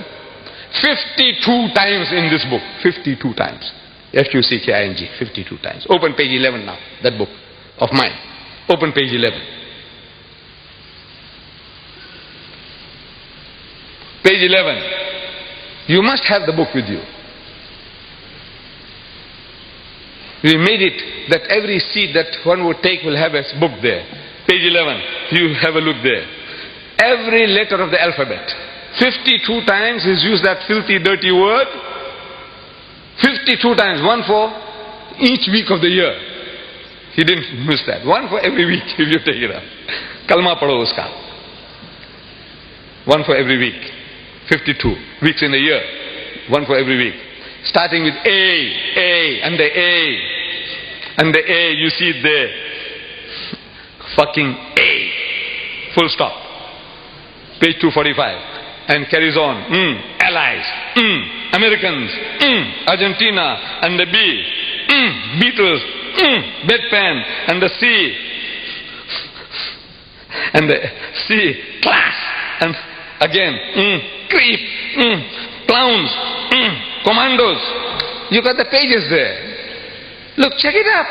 52 times in this book. 52 times. F-U-C-K-I-N-G. 52 times. Open page 11 now. That book of mine. Open page 11. Page 11. You must have the book with you. We made it that every seat that one would take will have a book there. Page 11. You have a look there. Every letter of the alphabet. 52 times he's used that filthy, dirty word. 52 times. One for each week of the year. He didn't miss that. One for every week if you take it up. Kalma padho uska. One for every week. 52 weeks in a year. One for every week. Starting with A, and the A. And the A, you see it there. Fucking A. Full stop. Page 245. And carries on. Allies. Americans. Argentina. And the B. Beatles. Bedpan. And the C. And the C. Class. And again. Creep. Clowns. Commandos. You got the pages there. Look, check it up.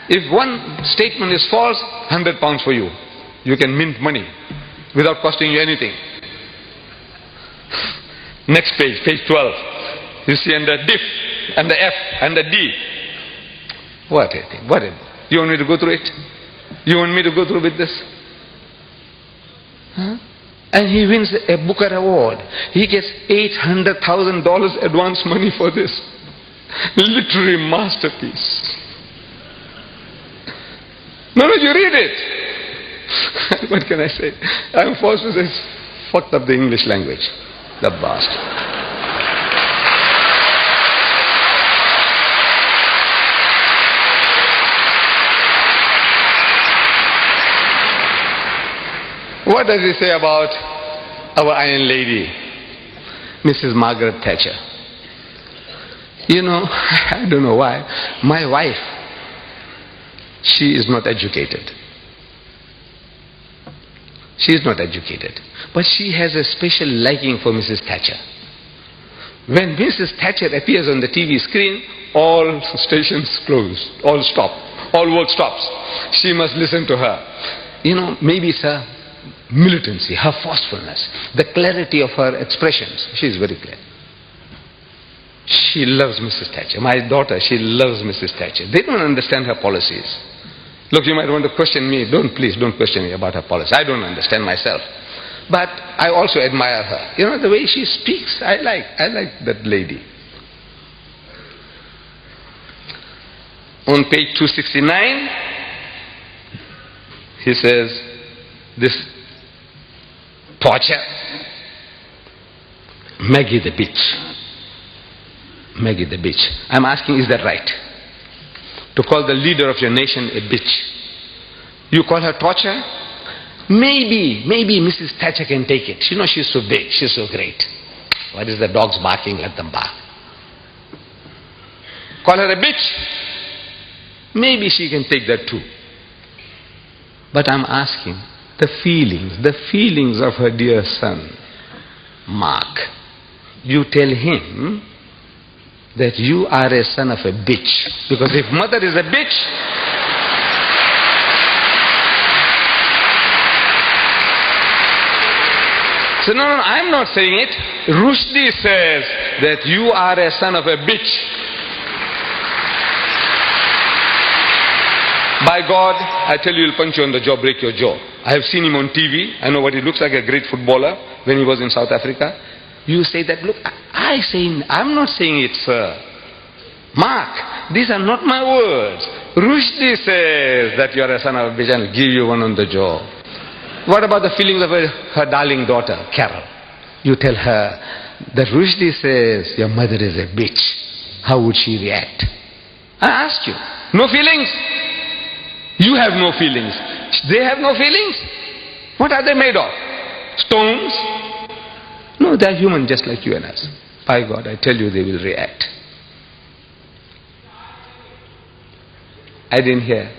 If one statement is false, £100 for you. You can mint money without costing you anything. Next page, page 12. You see, and the diff, and the F, and the D. What a thing. What a thing. You want me to go through it? You want me to go through with this? Huh? And he wins a Booker Award. He gets $800,000 advance money for this. Literary masterpiece. No, you read it. What can I say? I'm forced to say, fucked up the English language. The bastard. What does he say about our Iron Lady, Mrs. Margaret Thatcher? You know, I don't know why. My wife, she is not educated. She is not educated. But she has a special liking for Mrs. Thatcher. When Mrs. Thatcher appears on the TV screen, all stations close, all stop, all work stops. She must listen to her. You know, maybe it's her militancy, her forcefulness, the clarity of her expressions. She is very clear. She loves Mrs. Thatcher. My daughter, she loves Mrs. Thatcher. They don't understand her policies. Look, you might want to question me. Please don't question me about her policy. I don't understand myself. But I also admire her. You know, the way she speaks, I like that lady. On page 269, he says, this torture, Maggie the bitch. Maggie the bitch. I'm asking, is that right? To call the leader of your nation a bitch. You call her torture? Maybe Mrs. Thatcher can take it. You know, she's so big, she's so great. What is the dogs barking? Let them bark. Call her a bitch? Maybe she can take that too. But I'm asking, the feelings of her dear son, Mark. You tell him that you are a son of a bitch. Because if mother is a bitch, so no, I'm not saying it. Rushdie says that you are a son of a bitch. By God, I tell you, he'll punch you on the jaw, break your jaw. I have seen him on TV. I know what he looks like, a great footballer, when he was in South Africa. You say that, look, I'm not saying it, sir. Mark, these are not my words. Rushdie says that you are a son of a bitch and will give you one on the jaw. What about the feelings of her darling daughter, Carol? You tell her that Rushdie says your mother is a bitch. How would she react? I ask you. No feelings? You have no feelings. They have no feelings? What are they made of? Stones? No, they are human just like you and us. By God, I tell you, they will react. I didn't hear.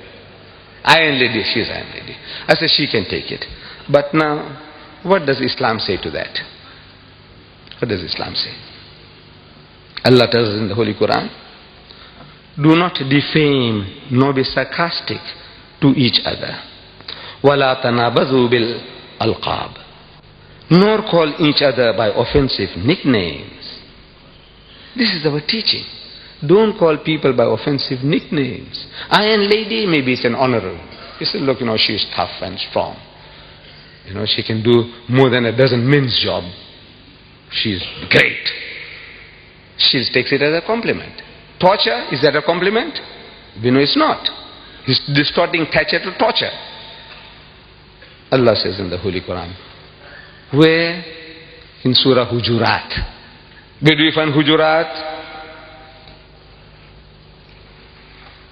Iron Lady, she's Iron Lady. I said she can take it. But now, what does Islam say to that? What does Islam say? Allah tells us in the Holy Quran, do not defame nor be sarcastic to each other. وَلَا تَنَابَذُوا بِالْأَلْقَابِ, nor call each other by offensive nicknames. This is our teaching. Don't call people by offensive nicknames. Iron Lady, maybe it's an honorable. You say, look, she's tough and strong. She can do more than a dozen men's job. She's great. She takes it as a compliment. Torture, is that a compliment? We know it's not. He's distorting Thatcher to torture. Allah says in the Holy Quran, where? In Surah Hujurat. Where do you find Hujurat?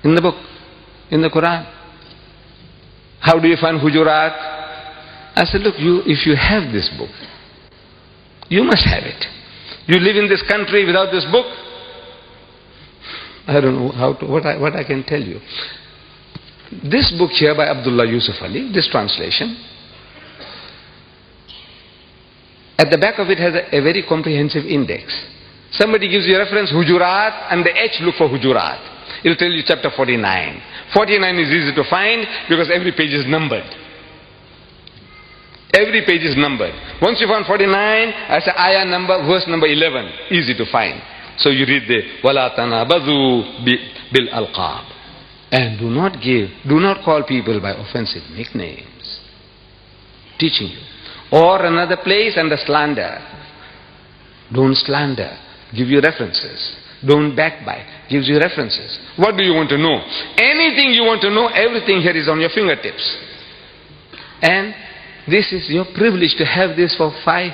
In the book, in the Quran. How do you find Hujurat? I said, look, if you have this book, you must have it. You live in this country without this book? I don't know what I can tell you. This book here by Abdullah Yusuf Ali, this translation, at the back of it has a very comprehensive index. Somebody gives you a reference, Hujurat, and the H, look for Hujurat. It will tell you chapter 49. 49 is easy to find because every page is numbered. Every page is numbered. Once you find 49, I say ayah number, verse number 11, easy to find. So you read the وَلَا تَنَابَذُوا بِالْأَلْقَابِ, and do not call people by offensive nicknames. Teaching you. Or another place under slander. Don't slander. Give you references. Don't backbite. Gives you references. What do you want to know? Anything you want to know, everything here is on your fingertips. And this is your privilege to have this for £5.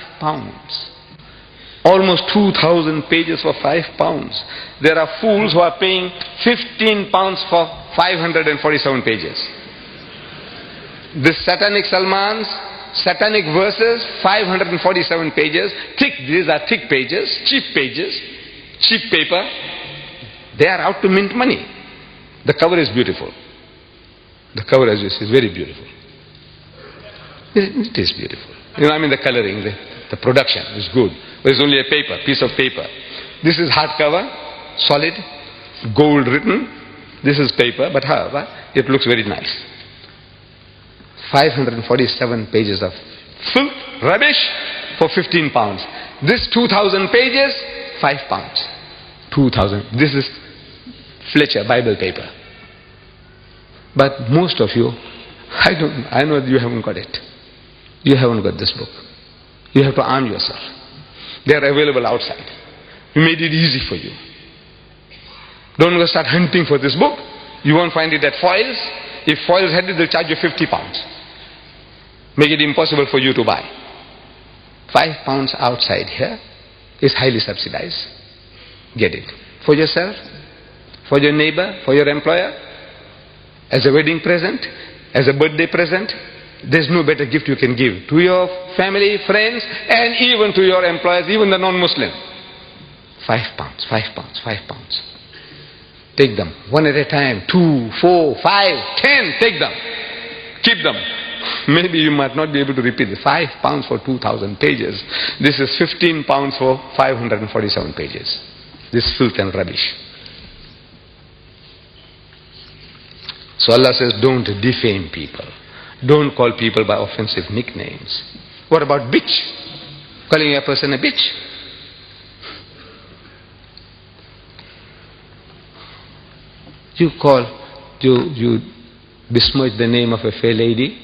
Almost 2,000 pages for £5. There are fools who are paying £15 for 547 pages. This satanic Salmans, satanic verses, 547 pages, thick, these are thick pages, cheap paper. They are out to mint money. The cover is beautiful. The cover, as you see, is very beautiful. It is beautiful. The coloring, the production is good. But it's only a piece of paper. This is hardcover, solid, gold written. This is paper, but however, it looks very nice. 547 pages of filth, rubbish for 15 pounds. This 2,000 pages, 5 pounds. 2,000. This is Fletcher Bible paper. But most of you, I know you haven't got it. You haven't got this book. You have to arm yourself. They are available outside. We made it easy for you. Don't go start hunting for this book. You won't find it at Foyles. If Foyles had it, they'll charge you 50 pounds. Make it impossible for you to buy. 5 pounds outside here is highly subsidized. Get it. For yourself, for your neighbor, for your employer, as a wedding present, as a birthday present. There's no better gift you can give to your family, friends, and even to your employers, even the non-Muslim. 5 pounds, 5 pounds, 5 pounds. Take them, one at a time, 2, 4, 5, 10, take them. Keep them. Maybe you might not be able to repeat this. 5 pounds for 2,000 pages. This is 15 pounds for 547 pages. This filth and rubbish. So Allah says, don't defame people. Don't call people by offensive nicknames. What about bitch? Calling a person a bitch? You besmirch the name of a fair lady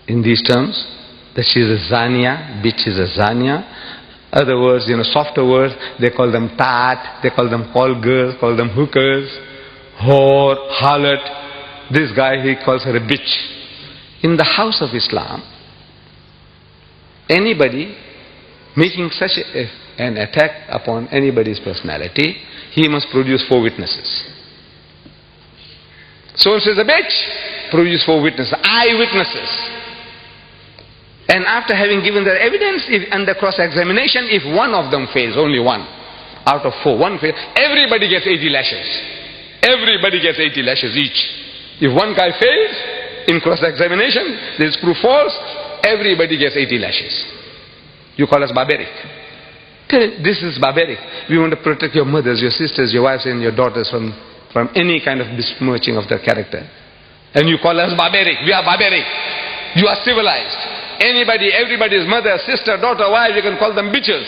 in these terms, that she is a zania, bitch is a zania. Other words, softer words, they call them tat, they call them call girls, call them hookers, whore, harlot. This guy, he calls her a bitch. In the house of Islam, anybody making such an attack upon anybody's personality, he must produce 4 witnesses. So says a bitch, produce 4 witnesses, eyewitnesses. And after having given their evidence, if under cross-examination, if one of them fails, only one out of 4, one fails, everybody gets 80 lashes. Everybody gets 80 lashes each. If one guy fails in cross-examination, there is proof false, everybody gets 80 lashes. You call us barbaric. This is barbaric. We want to protect your mothers, your sisters, your wives and your daughters from any kind of besmirching of their character. And you call us barbaric. We are barbaric. You are civilized. Everybody's mother, sister, daughter, wife, you can call them bitches,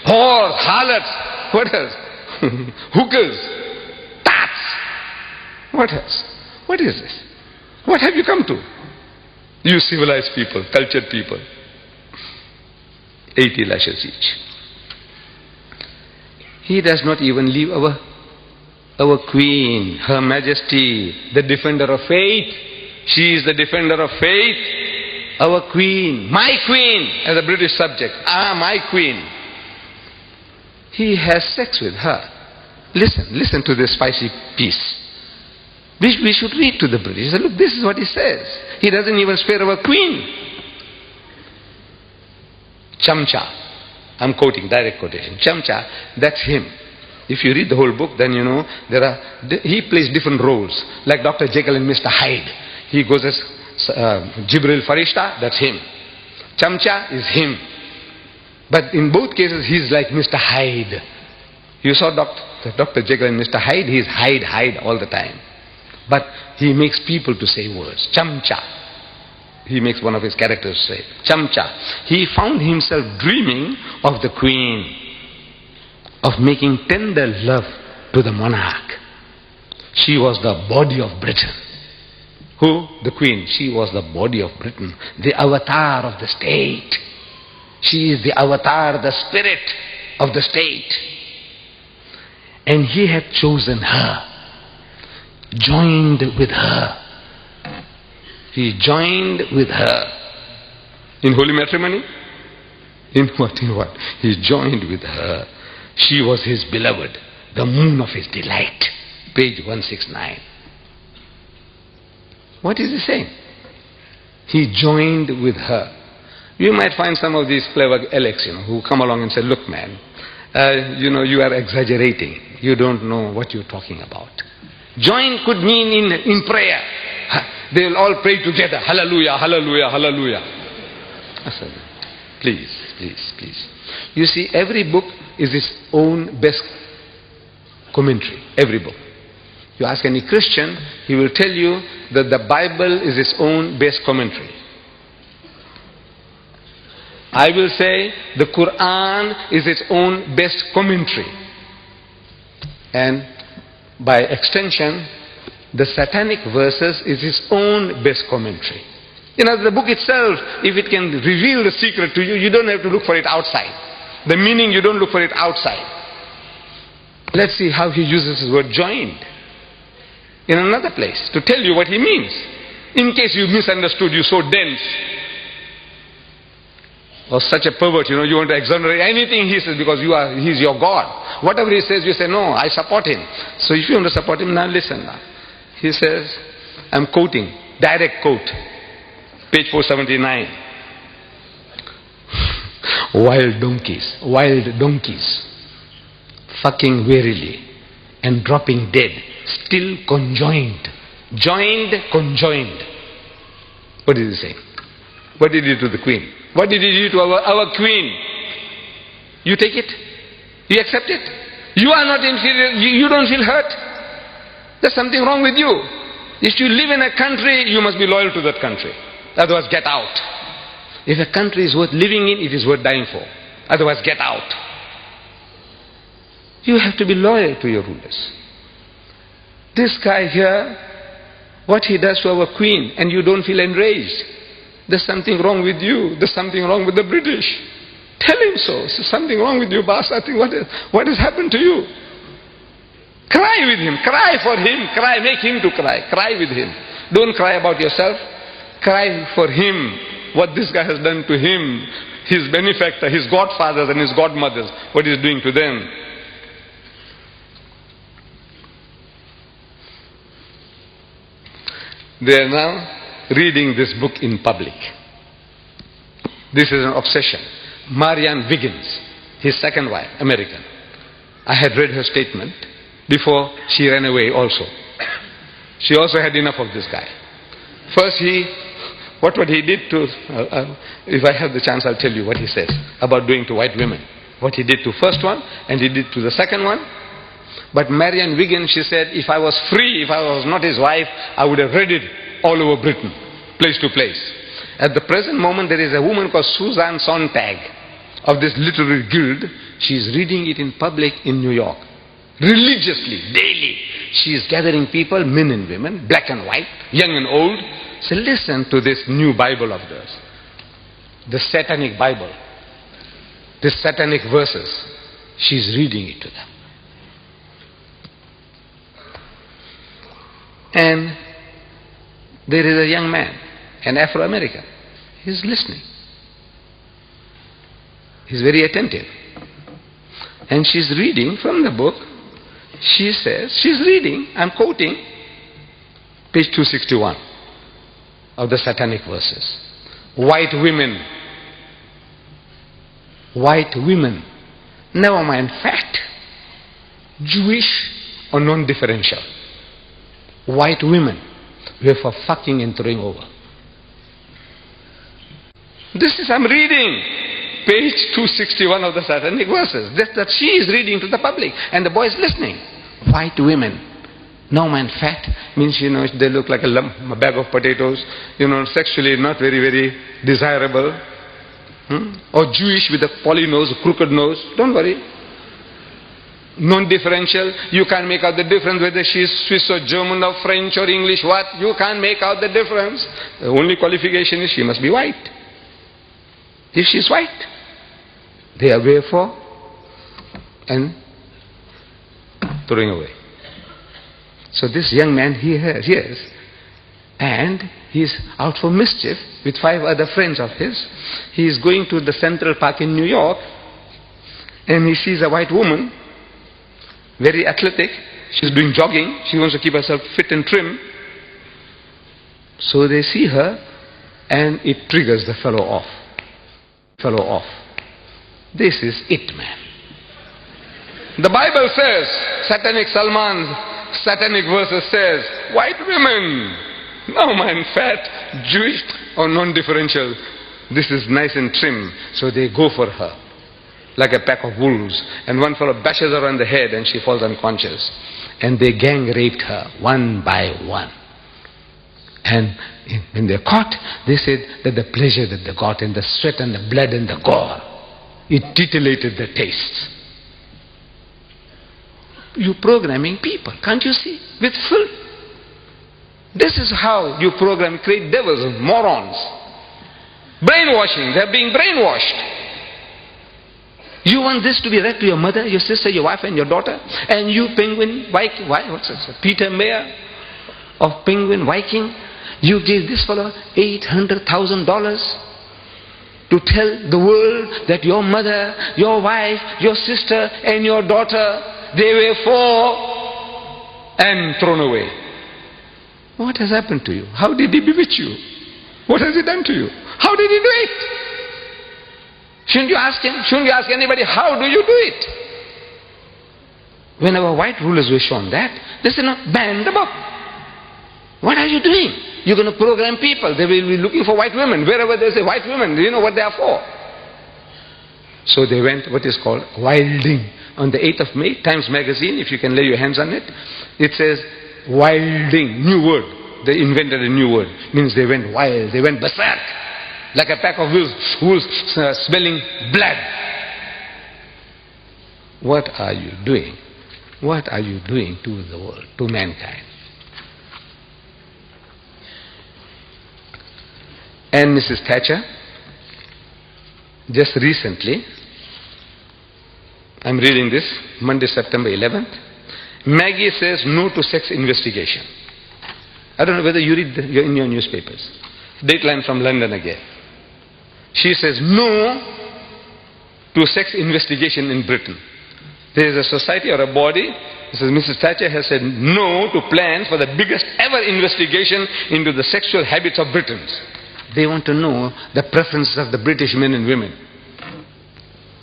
whores, harlots. What else? Hookers, tats. What else? What is this? What have you come to? You civilized people, cultured people. 80 lashes each. He does not even leave our queen, her majesty, the defender of faith. She is the defender of faith. Our queen, my queen, as a British subject. My queen. He has sex with her. Listen to this spicy piece. We should read to the British. Look, this is what he says. He doesn't even spare our queen. Chamcha. I'm quoting, direct quotation. Chamcha, that's him. If you read the whole book, then he plays different roles. Like Dr. Jekyll and Mr. Hyde. He goes as Jibril Farishta, that's him. Chamcha is him. But in both cases, he's like Mr. Hyde. You saw Dr. Jekyll and Mr. Hyde, he's Hyde all the time. But he makes people to say words. Chamcha. He makes one of his characters say, Chamcha. He found himself dreaming of the queen, of making tender love to the monarch. She was the body of Britain. Who? The queen. She was the body of Britain, the avatar of the state. She is the avatar, the spirit of the state. And he had chosen her, joined with her. He joined with her. In holy matrimony? In what? He joined with her. She was his beloved, the moon of his delight. Page 169. What is he saying? He joined with her. You might find some of these clever Alex, who come along and say, look man, you are exaggerating. You don't know what you're talking about. Join could mean in prayer. They will all pray together. Hallelujah, hallelujah, hallelujah. I said, please, please, please. You see, every book is its own best commentary. Every book. You ask any Christian, he will tell you that the Bible is its own best commentary. I will say the Quran is its own best commentary. And by extension, the satanic verses is its own best commentary. The book itself, if it can reveal the secret to you, you don't have to look for it outside. The meaning, you don't look for it outside. Let's see how he uses his word joined in another place to tell you what he means. In case you misunderstood, you're so dense or such a pervert, you want to exonerate anything he says because he's your God. Whatever he says, you say, no, I support him. So if you want to support him, now listen now. He says, I'm quoting, direct quote, page 479. Wild donkeys, fucking wearily and dropping dead, still conjoined. Joined, conjoined. What did he say? What did he do to the queen? What did he do to our queen? You take it? You accept it? You are not inferior. You don't feel hurt? There's something wrong with you. If you live in a country, you must be loyal to that country. Otherwise, get out. If a country is worth living in, it is worth dying for. Otherwise, get out. You have to be loyal to your rulers. This guy here, what he does to our queen, and you don't feel enraged. There's something wrong with you. There's something wrong with the British. Tell him so. There's something wrong with you, boss. I think what has happened to you? Cry with him. Cry for him. Cry. Make him to cry. Cry with him. Don't cry about yourself. Cry for him. What this guy has done to him. His benefactor, his godfathers and his godmothers. What he's doing to them. They are now reading this book in public. This is an obsession. Marianne Wiggins, his second wife, American. I had read her statement before she ran away also. She also had enough of this guy. First what he did to, if I have the chance I'll tell you what he says about doing to white women. What he did to first one and he did to the second one. But Marianne Wiggins, she said, if I was free, if I was not his wife, I would have read it all over Britain, place to place. At the present moment, there is a woman called Susan Sontag of this literary guild. She is reading it in public in New York. Religiously, daily. She is gathering people, men and women, black and white, young and old. So listen to this new Bible of theirs. The satanic Bible. The satanic verses. She is reading it to them. And there is a young man, an Afro-American. He's listening. He's very attentive. And she's reading from the book. She says, she's reading, I'm quoting, page 261 of the satanic verses. White women. White women. Never mind fat, Jewish or non-differential. White women were for fucking and throwing over. This is, I'm reading page 261 of the satanic verses. That she is reading to the public and the boy is listening. White women, no man fat, means they look like a lump, a bag of potatoes, sexually not very, very desirable. Or Jewish with a poly nose, crooked nose, don't worry. Non-differential, you can't make out the difference whether she is Swiss or German or French or English, what? You can't make out the difference. The only qualification is she must be white. If she is white, they are away for and throwing away. So this young man, he hears, and he is out for mischief with 5 other friends of his. He is going to the Central Park in New York, and he sees a white woman, very athletic. She's doing jogging. She wants to keep herself fit and trim. So they see her and it triggers the fellow off. This is it, man. The Bible says, Salman's satanic verses says, white women, no man, fat, Jewish or non-differential. This is nice and trim, so they go for her like a pack of wolves. And one fellow bashes her on the head and she falls unconscious. And they gang raped her one by one. And when they're caught, they said that the pleasure that they got and the sweat and the blood and the gore, it titillated the tastes. You're programming people, can't you see? With filth. This is how you program, create devils, morons. Brainwashing, they're being brainwashed. You want this to be read to your mother, your sister, your wife and your daughter? And you Penguin Viking, what's it? Peter Mayer of Penguin Viking, you gave this fellow $800,000 to tell the world that your mother, your wife, your sister and your daughter, they were for and thrown away. What has happened to you? How did he bewitch you? What has he done to you? How did he do it? Shouldn't you ask him? Shouldn't you ask anybody, how do you do it? When our white rulers were shown that, they said, no, ban the book. What are you doing? You're going to program people. They will be looking for white women. Wherever there's a white woman, do you know what they are for? So they went what is called wilding. On the 8th of May, Times Magazine, if you can lay your hands on it, it says wilding, new word. They invented a new word. Means they went wild, they went berserk. Like a pack of wolves smelling blood. What are you doing? What are you doing to the world, to mankind? And Mrs. Thatcher, just recently, I'm reading this, Monday, September 11th, Maggie says no to sex investigation. I don't know whether you read in your newspapers. Dateline from London again. She says no to sex investigation in Britain. There is a society or a body, says Mrs. Thatcher has said no to plans for the biggest ever investigation into the sexual habits of Britons. They want to know the preferences of the British men and women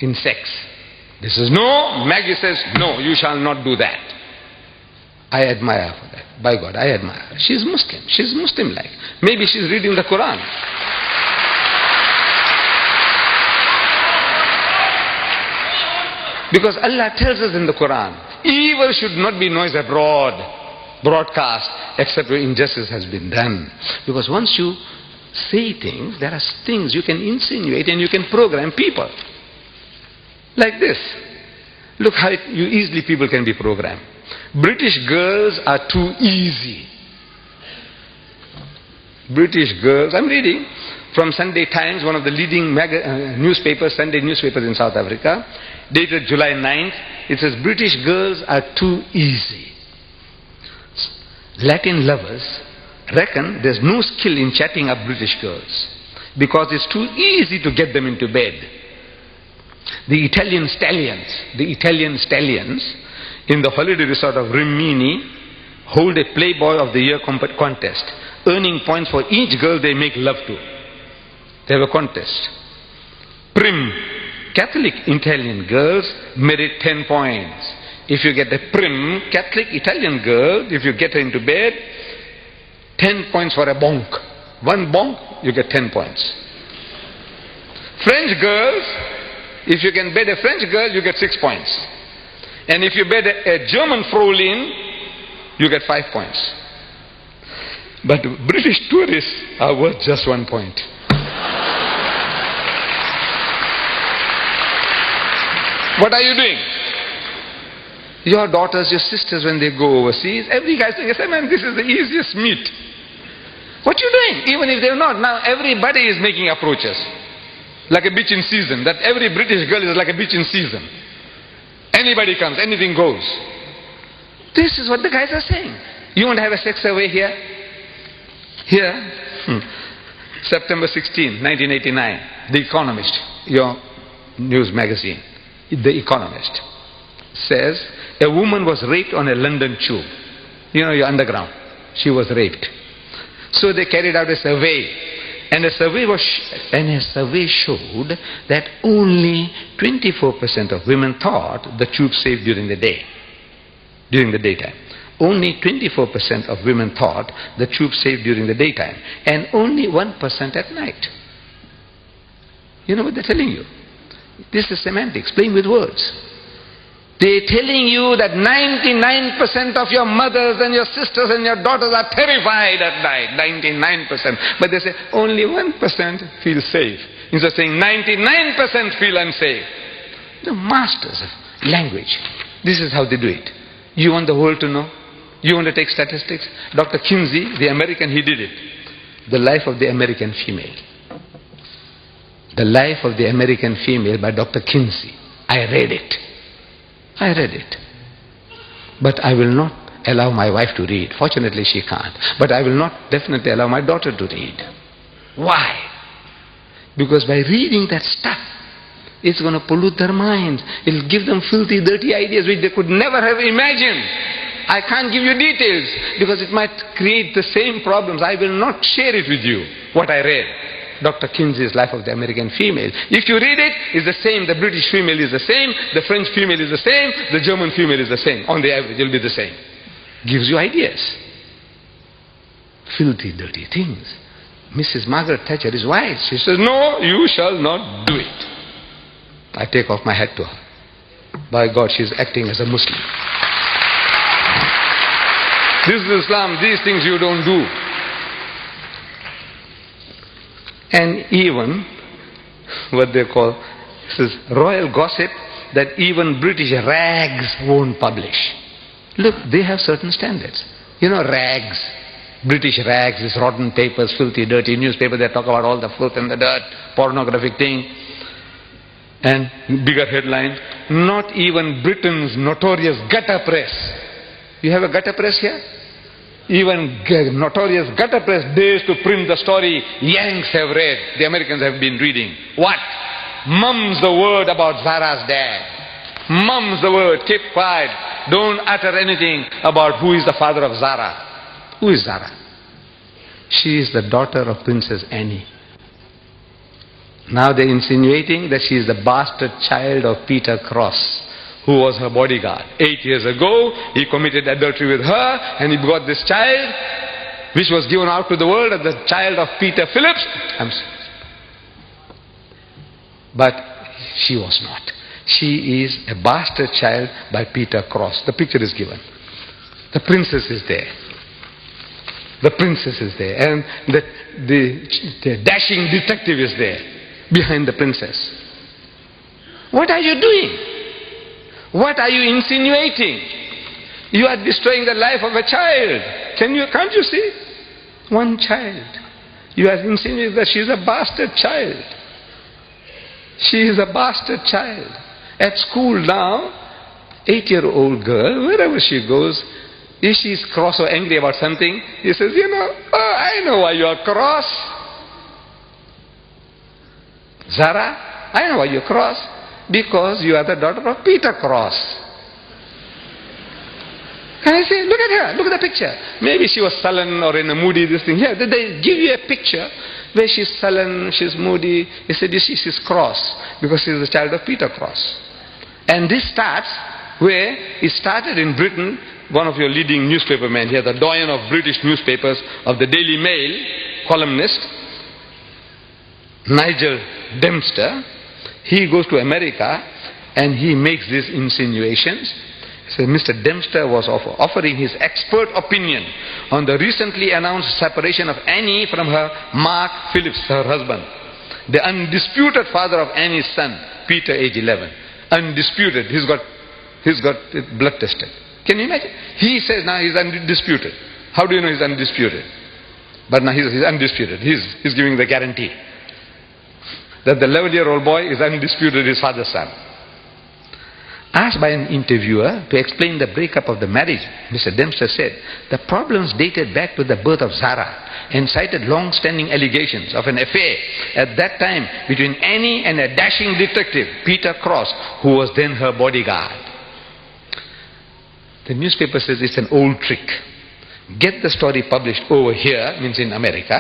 in sex. This is no. Maggie says no, you shall not do that. I admire her for that. By God, I admire her. She's Muslim. She's Muslim-like. Maybe she's reading the Quran. Because Allah tells us in the Quran, evil should not be noised abroad, broadcast, except where injustice has been done. Because once you say things, there are things you can insinuate and you can program people. Like this. Look how easily people can be programmed. British girls are too easy. British girls, I'm reading from Sunday Times, one of the leading newspapers, Sunday newspapers in South Africa, dated July 9th. It says, British girls are too easy. Latin lovers reckon there's no skill in chatting up British girls because it's too easy to get them into bed. The Italian stallions in the holiday resort of Rimini hold a Playboy of the Year contest, earning points for each girl they make love to. They have a contest. Prim, Catholic Italian girls merit 10 points. If you get a prim Catholic Italian girl, if you get her into bed, 10 points for a bonk. One bonk, you get 10 points. French girls, if you can bed a French girl, you get 6 points. And if you bed a German Fraulein, you get 5 points. But British tourists are worth just 1 point. What are you doing? Your daughters, your sisters, when they go overseas, every guy saying, man, this is the easiest meat. What you doing? Even if they're not. Now everybody is making approaches. Like a bitch in season. That every British girl is like a bitch in season. Anybody comes, anything goes. This is what the guys are saying. You want to have a sex survey here? Here, September 16, 1989, The Economist, your news magazine, The Economist, says a woman was raped on a London tube. You know, your underground. She was raped. So they carried out a survey And a survey showed that only 24% of women thought the tube safe during the day, during the daytime. Only 24% of women thought the tube safe during the daytime, and only 1% at night. You know what they're telling you? This is semantics, playing with words. They're telling you that 99% of your mothers and your sisters and your daughters are terrified at night. 99%. But they say only 1% feel safe. Instead of saying 99% feel unsafe. The masters of language. This is how they do it. You want the world to know? You want to take statistics? Dr. Kinsey, the American, he did it. The Life of the American Female. The Life of the American Female by Dr. Kinsey. I read it. But I will not allow my wife to read. Fortunately, she can't. But I will not definitely allow my daughter to read. Why? Because by reading that stuff, it's going to pollute their minds. It'll give them filthy, dirty ideas which they could never have imagined. I can't give you details because it might create the same problems. I will not share it with you, what I read. Dr. Kinsey's Life of the American Female. If you read it, it's the same. The British female is the same. The French female is the same. The German female is the same. On the average, it'll be the same. Gives you ideas. Filthy, dirty things. Mrs. Margaret Thatcher is wise. She says, no, you shall not do it. I take off my hat to her. By God, she's acting as a Muslim. This is Islam. These things you don't do. And even what they call this is royal gossip that even British rags won't publish. Look, they have certain standards. You know, rags, British rags, these rotten papers, filthy, dirty newspapers, they talk about all the filth and the dirt, pornographic thing. And bigger headline, not even Britain's notorious gutter press. You have a gutter press here? Even notorious gutter press dares to print the story Yanks have read, the Americans have been reading. What? Mum's the word about Zara's dad. Mum's the word, keep quiet. Don't utter anything about who is the father of Zara. Who is Zara? She is the daughter of Princess Anne. Now they're insinuating that she is the bastard child of Peter Cross, who was her bodyguard. 8 years ago, he committed adultery with her, and he got this child, which was given out to the world as the child of Peter Phillips. But she was not. She is a bastard child by Peter Cross. The picture is given. The princess is there. The princess is there. And the dashing detective is there, behind the princess. What are you doing? What are you insinuating? You are destroying the life of a child. Can't you see? One child. You are insinuating that she is a bastard child. She is a bastard child. At school now, 8-year-old girl, wherever she goes, if she is cross or angry about something, he says, I know why you are cross. Zara, I know why you are cross. Because you are the daughter of Peter Cross. Can I say, look at her, look at the picture. Maybe she was sullen or in a moody, this thing. Here, they give you a picture where she's sullen, she's moody. They said, you see, she's cross because she's the child of Peter Cross. And this starts where it started in Britain. One of your leading newspaper men here, the doyen of British newspapers, of the Daily Mail, columnist, Nigel Dempster. He goes to America and he makes these insinuations. So Mr. Dempster was offering his expert opinion on the recently announced separation of Annie from her Mark Phillips, her husband. The undisputed father of Annie's son, Peter, age 11. Undisputed. He's got it blood tested. Can you imagine? He says now he's undisputed. How do you know he's undisputed? But now he's undisputed. He's giving the guarantee that the 11-year-old boy is undisputed his father's son. Asked by an interviewer to explain the breakup of the marriage, Mr. Dempster said, the problems dated back to the birth of Zara and cited long-standing allegations of an affair at that time between Annie and a dashing detective, Peter Cross, who was then her bodyguard. The newspaper says it's an old trick. Get the story published over here, means in America,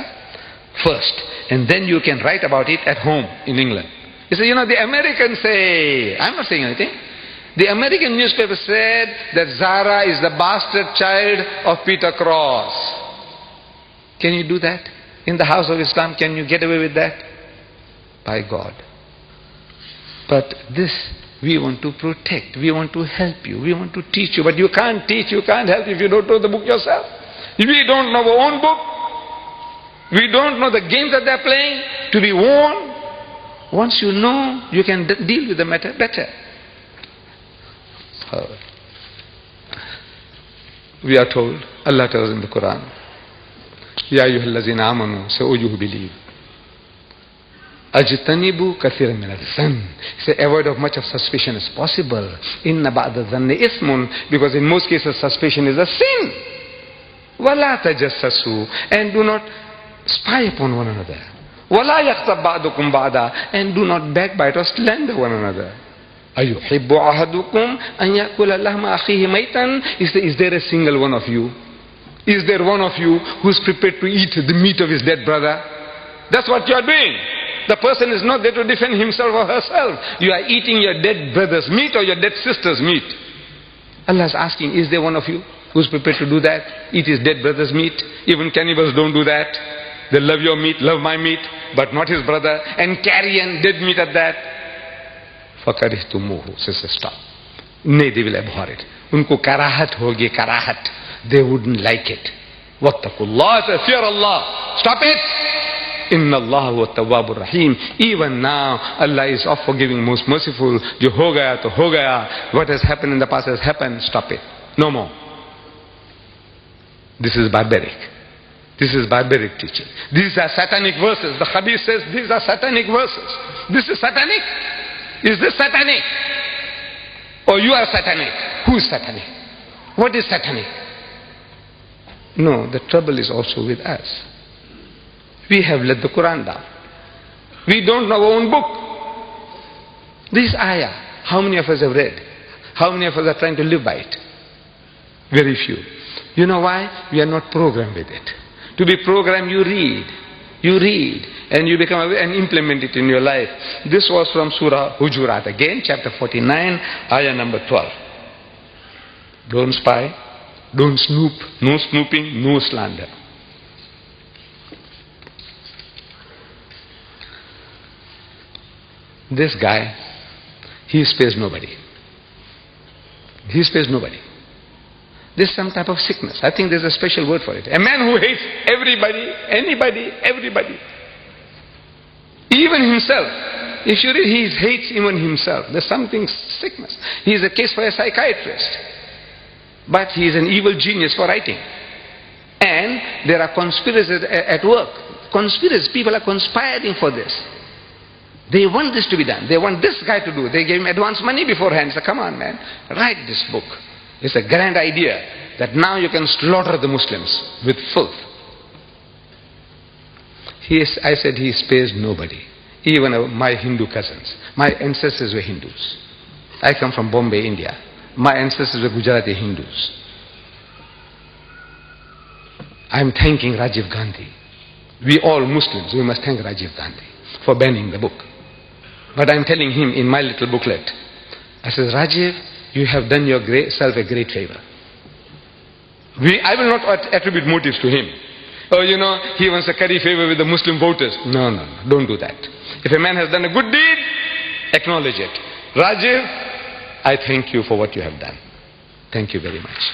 first, and then you can write about it at home in England. You say, the Americans say, I'm not saying anything. The American newspaper said that Zara is the bastard child of Peter Cross. Can you do that? In the house of Islam, can you get away with that? By God. But this we want to protect, we want to help you, we want to teach you, but you can't teach, you can't help if you don't know the book yourself. If we don't know our own book, we don't know the games that they're playing, to be warned. Once you know, you can deal with the matter better. We are told, Allah tells in the Quran, Ya ayyuhallazina amanu, say, oh you who believe, Ajtanibu kathiran min al-dhann. Say, avoid of much of suspicion as possible. Inna ba'da dhanni ismun, because in most cases suspicion is a sin. Wala tajassasu, and do not spy upon one another. Wala yaghtab ba'dukum ba'da, and do not backbite or slander one another. Ayuhibbu ahadukum an yakula lahma akhihi maytan. Is there a single one of you? Is there one of you who is prepared to eat the meat of his dead brother? That's what you are doing. The person is not there to defend himself or herself. You are eating your dead brother's meat or your dead sister's meat. Allah is asking, is there one of you who is prepared to do that? Eat his dead brother's meat. Even cannibals don't do that. They love your meat, love my meat, but not his brother, and carry and dead meat at that. فَكَرِهْتُمُوهُ. Says, stop. Nay, they will abhor it. Unko karahat hogi, karahat. They wouldn't like it. Wattaqullah, say, fear Allah. Stop it. Inna Allah wa tawwabur rahim. Even now, Allah is of forgiving, most merciful. Jo ho gaya to ho gaya. What has happened in the past has happened. Stop it. No more. This is barbaric. This is barbaric teaching. These are satanic verses. The hadith says these are satanic verses. This is satanic. Is this satanic? Or you are satanic? Who is satanic? What is satanic? No, the trouble is also with us. We have let the Quran down. We don't know our own book. This ayah, how many of us have read? How many of us are trying to live by it? Very few. You know why? We are not programmed with it. To be programmed, you read, and you become aware and implement it in your life. This was from Surah Hujurat, again, chapter 49, ayah number 12. Don't spy, don't snoop, no snooping, no slander. This guy, he spares nobody. He spares nobody. There's some type of sickness. I think there's a special word for it. A man who hates everybody, anybody, everybody. Even himself. If you read, he hates even himself. There's something sickness. He is a case for a psychiatrist. But he is an evil genius for writing. And there are conspiracies at work. Conspiracies. People are conspiring for this. They want this to be done. They want this guy to do. They gave him advance money beforehand. Say, come on, man, write this book. It's a grand idea that now you can slaughter the Muslims with filth. I said he spares nobody. Even my Hindu cousins. My ancestors were Hindus. I come from Bombay, India. My ancestors were Gujarati Hindus. I'm thanking Rajiv Gandhi. We all Muslims, we must thank Rajiv Gandhi for banning the book. But I'm telling him in my little booklet, I said, Rajiv, you have done yourself a great favor. I will not attribute motives to him. Oh, he wants to curry favor with the Muslim voters. No, don't do that. If a man has done a good deed, acknowledge it. Rajiv, I thank you for what you have done. Thank you very much.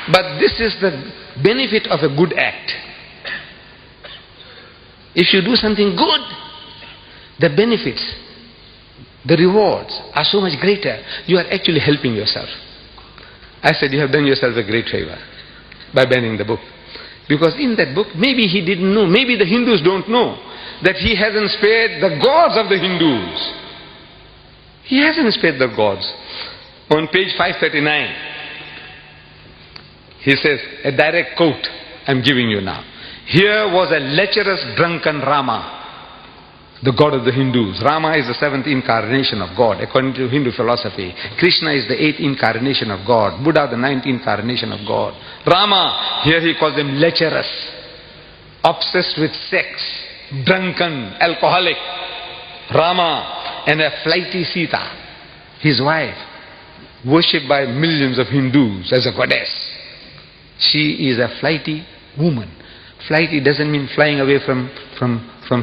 But this is the benefit of a good act. If you do something good, the benefits, the rewards are so much greater. You are actually helping yourself. I said, you have done yourself a great favor by banning the book. Because in that book, maybe he didn't know, maybe the Hindus don't know that he hasn't spared the gods of the Hindus. He hasn't spared the gods. On page 539, he says, a direct quote I'm giving you now. Here was a lecherous drunken Rama. the God of the Hindus. Rama is the seventh incarnation of God, according to Hindu philosophy. Krishna is the eighth incarnation of God. Buddha, the ninth incarnation of God. Rama, here he calls them lecherous, obsessed with sex, drunken, alcoholic. Rama, and a flighty Sita, his wife, worshipped by millions of Hindus as a goddess. She is a flighty woman. Flighty doesn't mean flying away from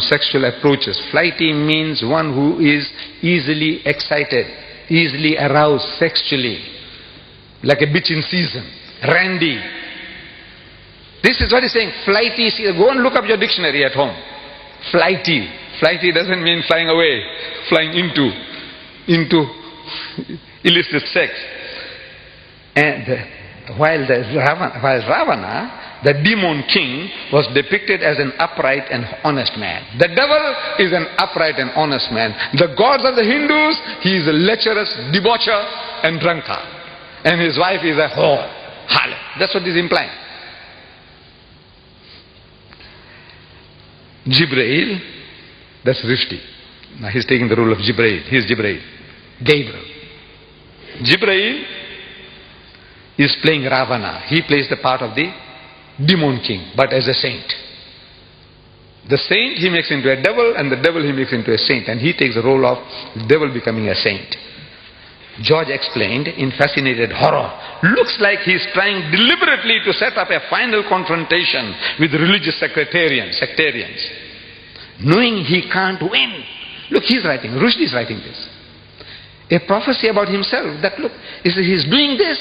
sexual approaches. Flighty means one who is easily excited, easily aroused sexually, like a bitch in season, randy. This is what he's saying, flighty. Go and look up your dictionary at home. Flighty. Flighty doesn't mean flying away, flying into illicit sex. And while Ravana, the demon king, was depicted as an upright and honest man. The devil is an upright and honest man. The gods of the Hindus, he is a lecherous debaucher and drunkard. And his wife is a whore, harlot. That's what he's implying. Jibreel, that's Rushdie. Now he's taking the role of Jibreel. He's Jibreel. Gabriel. Jibreel is playing Ravana. He plays the part of the demon king, but as a saint. The saint he makes into a devil, and the devil he makes into a saint, and he takes the role of the devil becoming a saint. George explained in fascinated horror, looks like he's trying deliberately to set up a final confrontation with religious sectarians, knowing he can't win. Look, he's writing, Rushdie is writing this. A prophecy about himself, that look, he's doing this.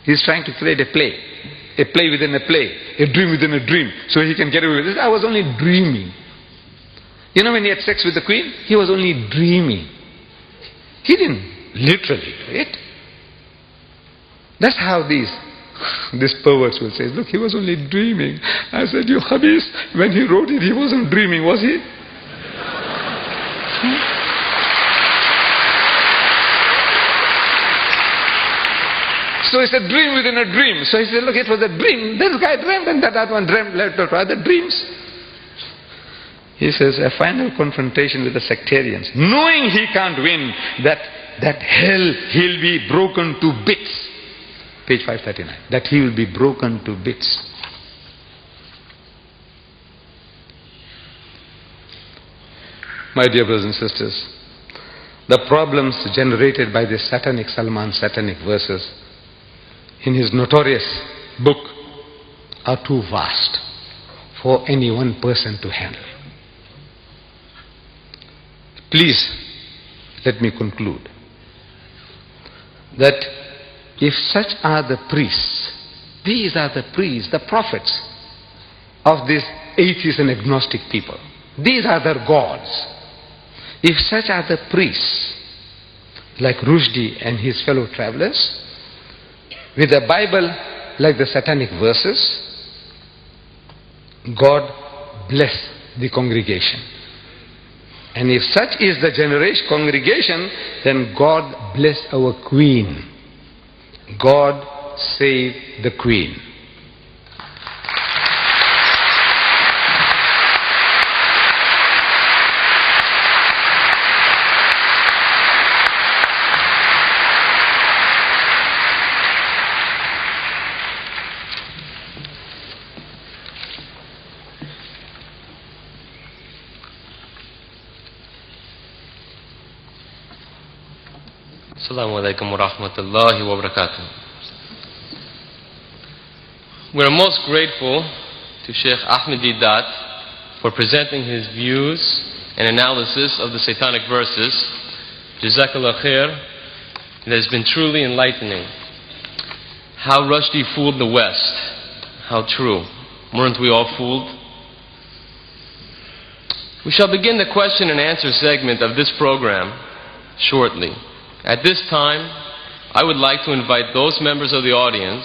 He's trying to create a play within a play, a dream within a dream, so he can get away with this. I was only dreaming. You know, when he had sex with the queen, he was only dreaming. He didn't literally do it. That's how these perverts will say, look, he was only dreaming. I said, you Habis, when he wrote it, he wasn't dreaming, was he? So it's a dream within a dream. So he said, look, it was a dream. This guy dreamt and that one dreamt, left out other dreams. He says, a final confrontation with the sectarians, knowing he can't win, that hell, he'll be broken to bits. Page 539. That he will be broken to bits. My dear brothers and sisters, the problems generated by this Salman satanic verses in his notorious book are too vast for any one person to handle. Please, let me conclude that if such are the priests, these are the priests, the prophets of these atheist and agnostic people, these are their gods. If such are the priests, like Rushdie and his fellow travelers, with the Bible like the satanic verses, God bless the congregation. And if such is the congregation, then God bless our queen. God save the queen. Assalamu alaikum wa rahmatullahi wa barakatuh. We are most grateful to Sheikh Ahmed Deedat for presenting his views and analysis of the satanic verses. Jazakallah khair. It has been truly enlightening. How Rushdie fooled the West. How true. Weren't we all fooled? We shall begin the question and answer segment of this program shortly. At this time, I would like to invite those members of the audience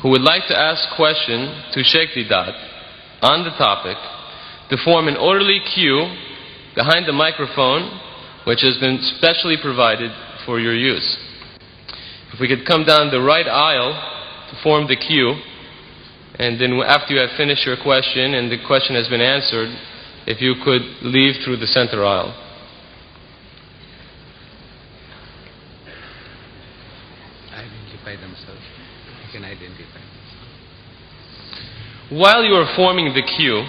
who would like to ask questions to Sheikh Deedat on the topic to form an orderly queue behind the microphone, which has been specially provided for your use. If we could come down the right aisle to form the queue, and then after you have finished your question and the question has been answered, if you could leave through the center aisle. Identify themselves. You can identify themselves. While you are forming the queue,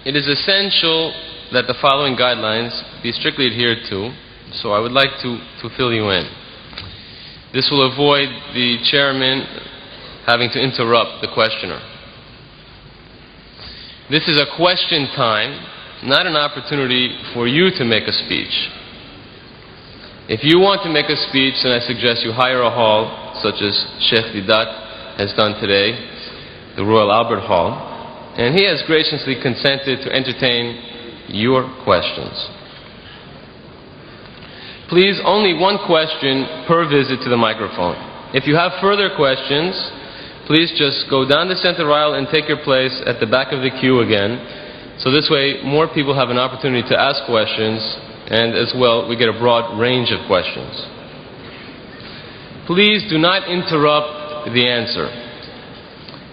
it is essential that the following guidelines be strictly adhered to, so I would like to fill you in. This will avoid the chairman having to interrupt the questioner. This is a question time, not an opportunity for you to make a speech. If you want to make a speech, then I suggest you hire a hall, such as Sheikh Didat has done today, the Royal Albert Hall, and he has graciously consented to entertain your questions. Please, only one question per visit to the microphone. If you have further questions, please just go down the center aisle and take your place at the back of the queue again. So this way, more people have an opportunity to ask questions, and as well, we get a broad range of questions. Please do not interrupt the answer.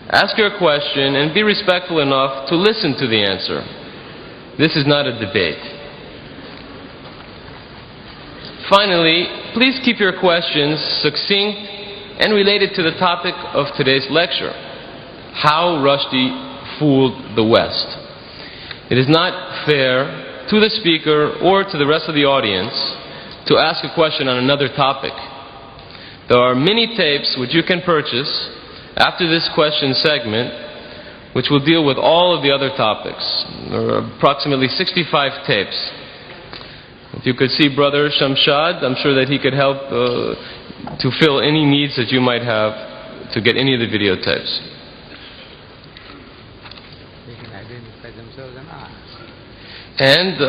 Ask your question and be respectful enough to listen to the answer. This is not a debate. Finally, please keep your questions succinct and related to the topic of today's lecture: how Rushdie fooled the West. It is not fair to the speaker or to the rest of the audience to ask a question on another topic. There are many tapes which you can purchase after this question segment which will deal with all of the other topics. There are approximately 65 tapes. If you could see Brother Shamshad, I'm sure that he could help to fill any needs that you might have to get any of the videotapes. They can identify themselves and ask. And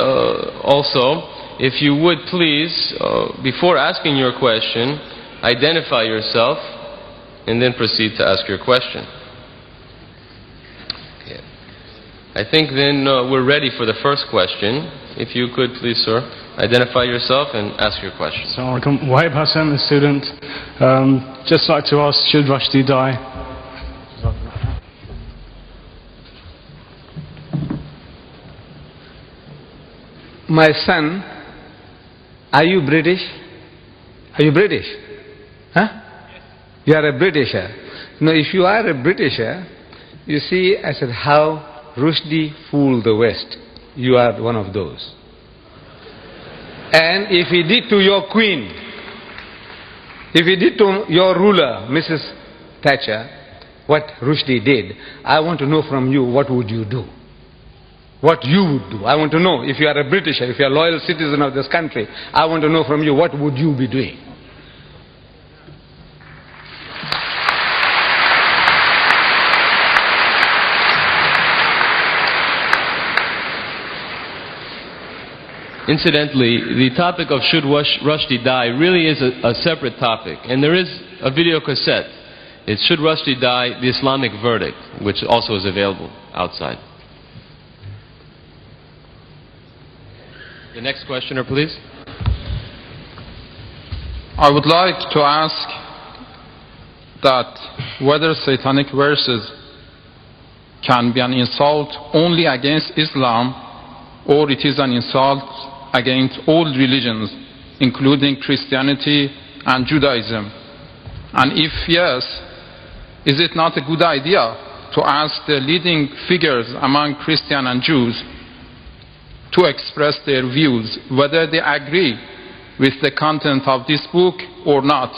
also, if you would please, before asking your question, identify yourself and then proceed to ask your question. Okay. I think then we're ready for the first question. If you could please, sir, identify yourself and ask your question. Assalamu alaikum. Wahib Hassan, the student. Just like to ask, should Rushdie die? My son, are you British? Are you British? Huh? You are a Britisher. No, if you are a Britisher, you see, I said, how Rushdie fooled the West. You are one of those. And if he did to your queen, if he did to your ruler, Mrs. Thatcher, what Rushdie did, I want to know from you, what would you do? What you would do. I want to know, if you are a Britisher, if you are a loyal citizen of this country, I want to know from you, what would you be doing? Incidentally, the topic of should Rushdie die really is a separate topic. And there is a video cassette. It's Should Rushdie Die? The Islamic Verdict, which also is available outside. The next questioner, please. I would like to ask that whether satanic verses can be an insult only against Islam, or it is an insult against all religions, including Christianity and Judaism. And if yes, is it not a good idea to ask the leading figures among Christians and Jews to express their views, whether they agree with the content of this book or not?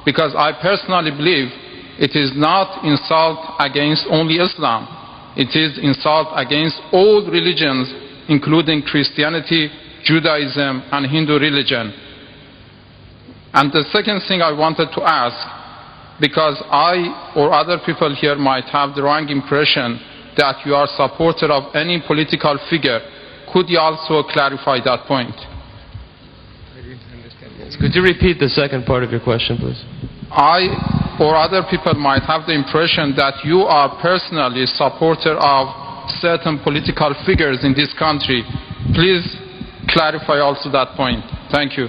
Because I personally believe it is not insult against only Islam. It is insult against all religions, including Christianity, Judaism, and Hindu religion. And the second thing I wanted to ask, because I or other people here might have the wrong impression that you are supporter of any political figure, could you also clarify that point? Could you repeat the second part of your question, please? I or other people might have the impression that you are personally supporter of certain political figures in this country. Please clarify also that point. Thank you.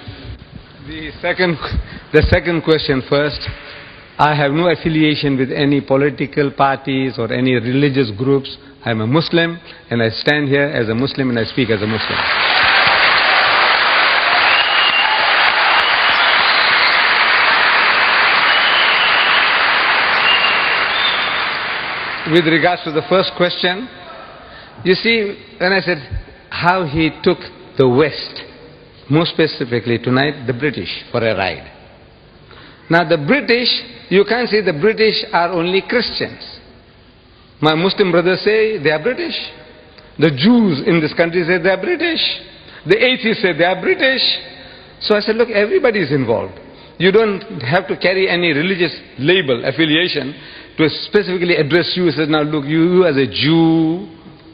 The second question first. I have no affiliation with any political parties or any religious groups. I'm a Muslim, and I stand here as a Muslim and I speak as a Muslim. With regards to the first question, you see, when I said how he took the West, more specifically tonight, the British, for a ride. Now the British, you can't say the British are only Christians. My Muslim brothers say they are British. The Jews in this country say they are British. The atheists say they are British. So I said, look, everybody is involved. You don't have to carry any religious label, affiliation, to specifically address you. He says, now look, you as a Jew,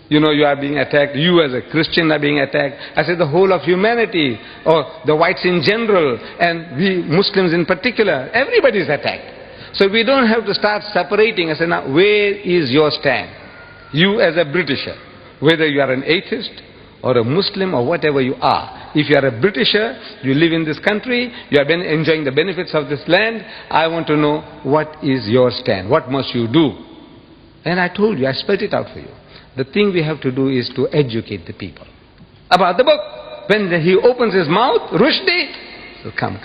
you know, you are being attacked. You as a Christian are being attacked. I said the whole of humanity, or the whites in general, and we Muslims in particular, everybody is attacked. So we don't have to start separating. I said, now where is your stand? You as a Britisher, whether you are an atheist or a Muslim or whatever you are. If you are a Britisher, you live in this country, you have been enjoying the benefits of this land, I want to know what is your stand, what must you do? And I told you, I spelled it out for you. The thing we have to do is to educate the people about the book. When he opens his mouth, Rushdie, so come,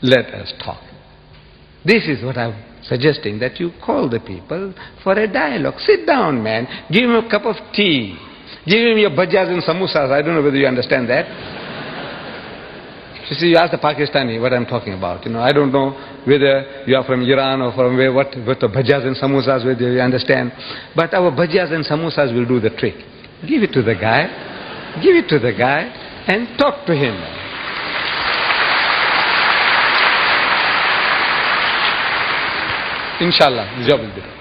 let us talk. This is what I'm suggesting, that you call the people for a dialogue. Sit down, man, give him a cup of tea. Give him your bhajjas and samosas. I don't know whether you understand that. You see, you ask the Pakistani what I'm talking about. You know, I don't know whether you are from Iran or from where, what the bhajjas and samosas, whether you understand. But our bhajjas and samosas will do the trick. Give it to the guy. Give it to the guy and talk to him. Inshallah, the job will be done.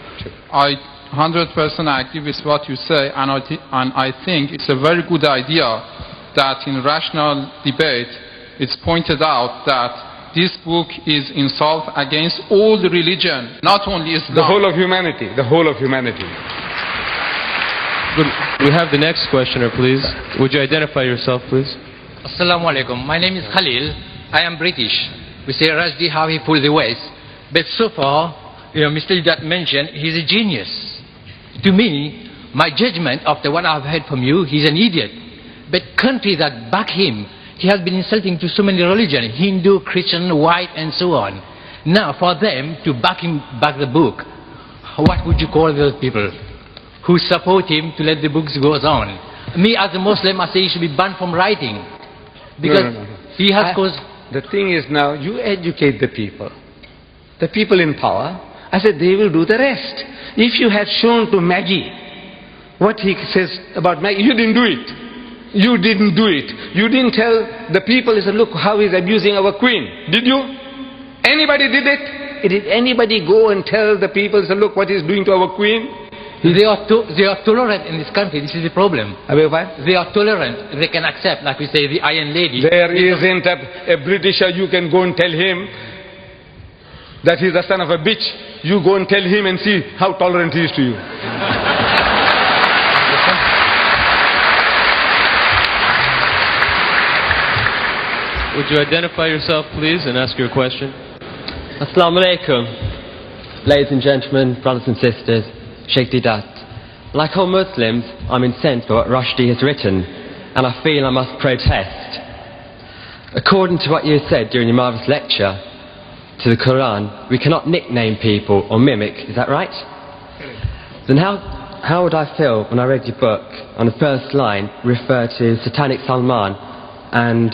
I 100% agree with what you say, and I think it's a very good idea that in rational debate it's pointed out that this book is insult against all the religion, not only Islam. The whole of humanity, the whole of humanity. Good. We have the next questioner, please. Would you identify yourself, please? Assalamu alaikum. My name is Khalil. I am British. We say Rushdie how he pulled the West. But so far, Mr. That mentioned, he's a genius. To me, my judgment after what I've heard from you, he's an idiot. But countries that back him, he has been insulting to so many religions, Hindu, Christian, white, and so on. Now, for them to back the book, what would you call those people who support him to let the books go on? Me, as a Muslim, I say he should be banned from writing. Because No. he has caused... The thing is now, you educate the people in power. I said they will do the rest. If you had shown to Maggie what he says about Maggie, you didn't do it. You didn't do it. You didn't tell the people, he said, look how he's abusing our queen. Did you? Anybody did it? Did anybody go and tell the people, he said, look what he's doing to our queen? They are tolerant in this country. This is the problem. They are tolerant. They can accept, like we say, the Iron Lady. There isn't a Britisher you can go and tell him that he's the son of a bitch. You go and tell him and see how tolerant he is to you. Would you identify yourself, please, and ask your question? Assalamu alaikum. Ladies and gentlemen, brothers and sisters, Sheikh Didat. Like all Muslims, I'm incensed by what Rushdie has written, and I feel I must protest. According to what you said during your marvellous lecture to the Quran, we cannot nickname people or mimic, is that right? Then how would I feel when I read your book, on the first line, refer to Satanic Salman and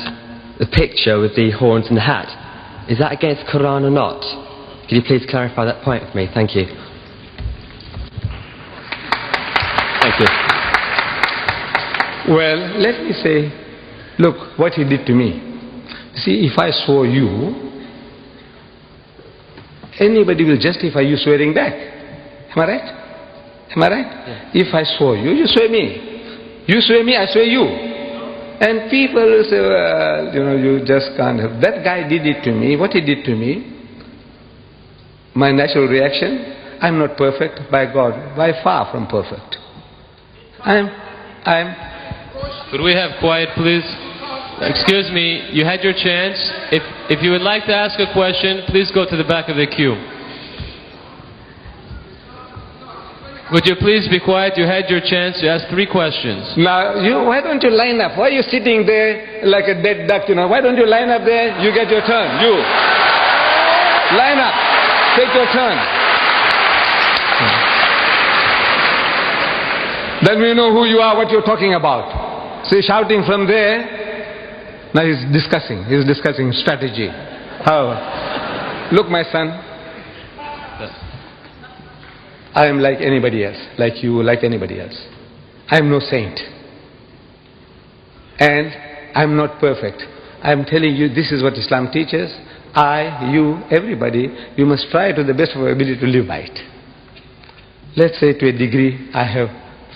the picture with the horns and the hat? Is that against Quran or not? Could you please clarify that point with me? Thank you. Thank you. Well, let me say, look what he did to me. See, if I swore you, anybody will justify you swearing back. Am I right? Am I right? Yeah. If I swore you, you swear me. You swear me, I swear you. And people will say, well, you just can't have. That guy did it to me. What he did to me, my natural reaction, I'm not perfect by God, by far from perfect. Could we have quiet, please? Excuse me, you had your chance. If you would like to ask a question, please go to the back of the queue. Would you please be quiet? You had your chance to ask 3 questions. Now, why don't you line up? Why are you sitting there like a dead duck, Why don't you line up there? You get your turn. You. Line up. Take your turn. Then we know who you are, what you're talking about. So he's shouting from there. Now he's discussing strategy. How? Look, my son. I am like anybody else, like you, like anybody else. I am no saint. And I am not perfect. I am telling you, this is what Islam teaches. I, you, everybody, you must try to the best of our ability to live by it. Let's say to a degree, I have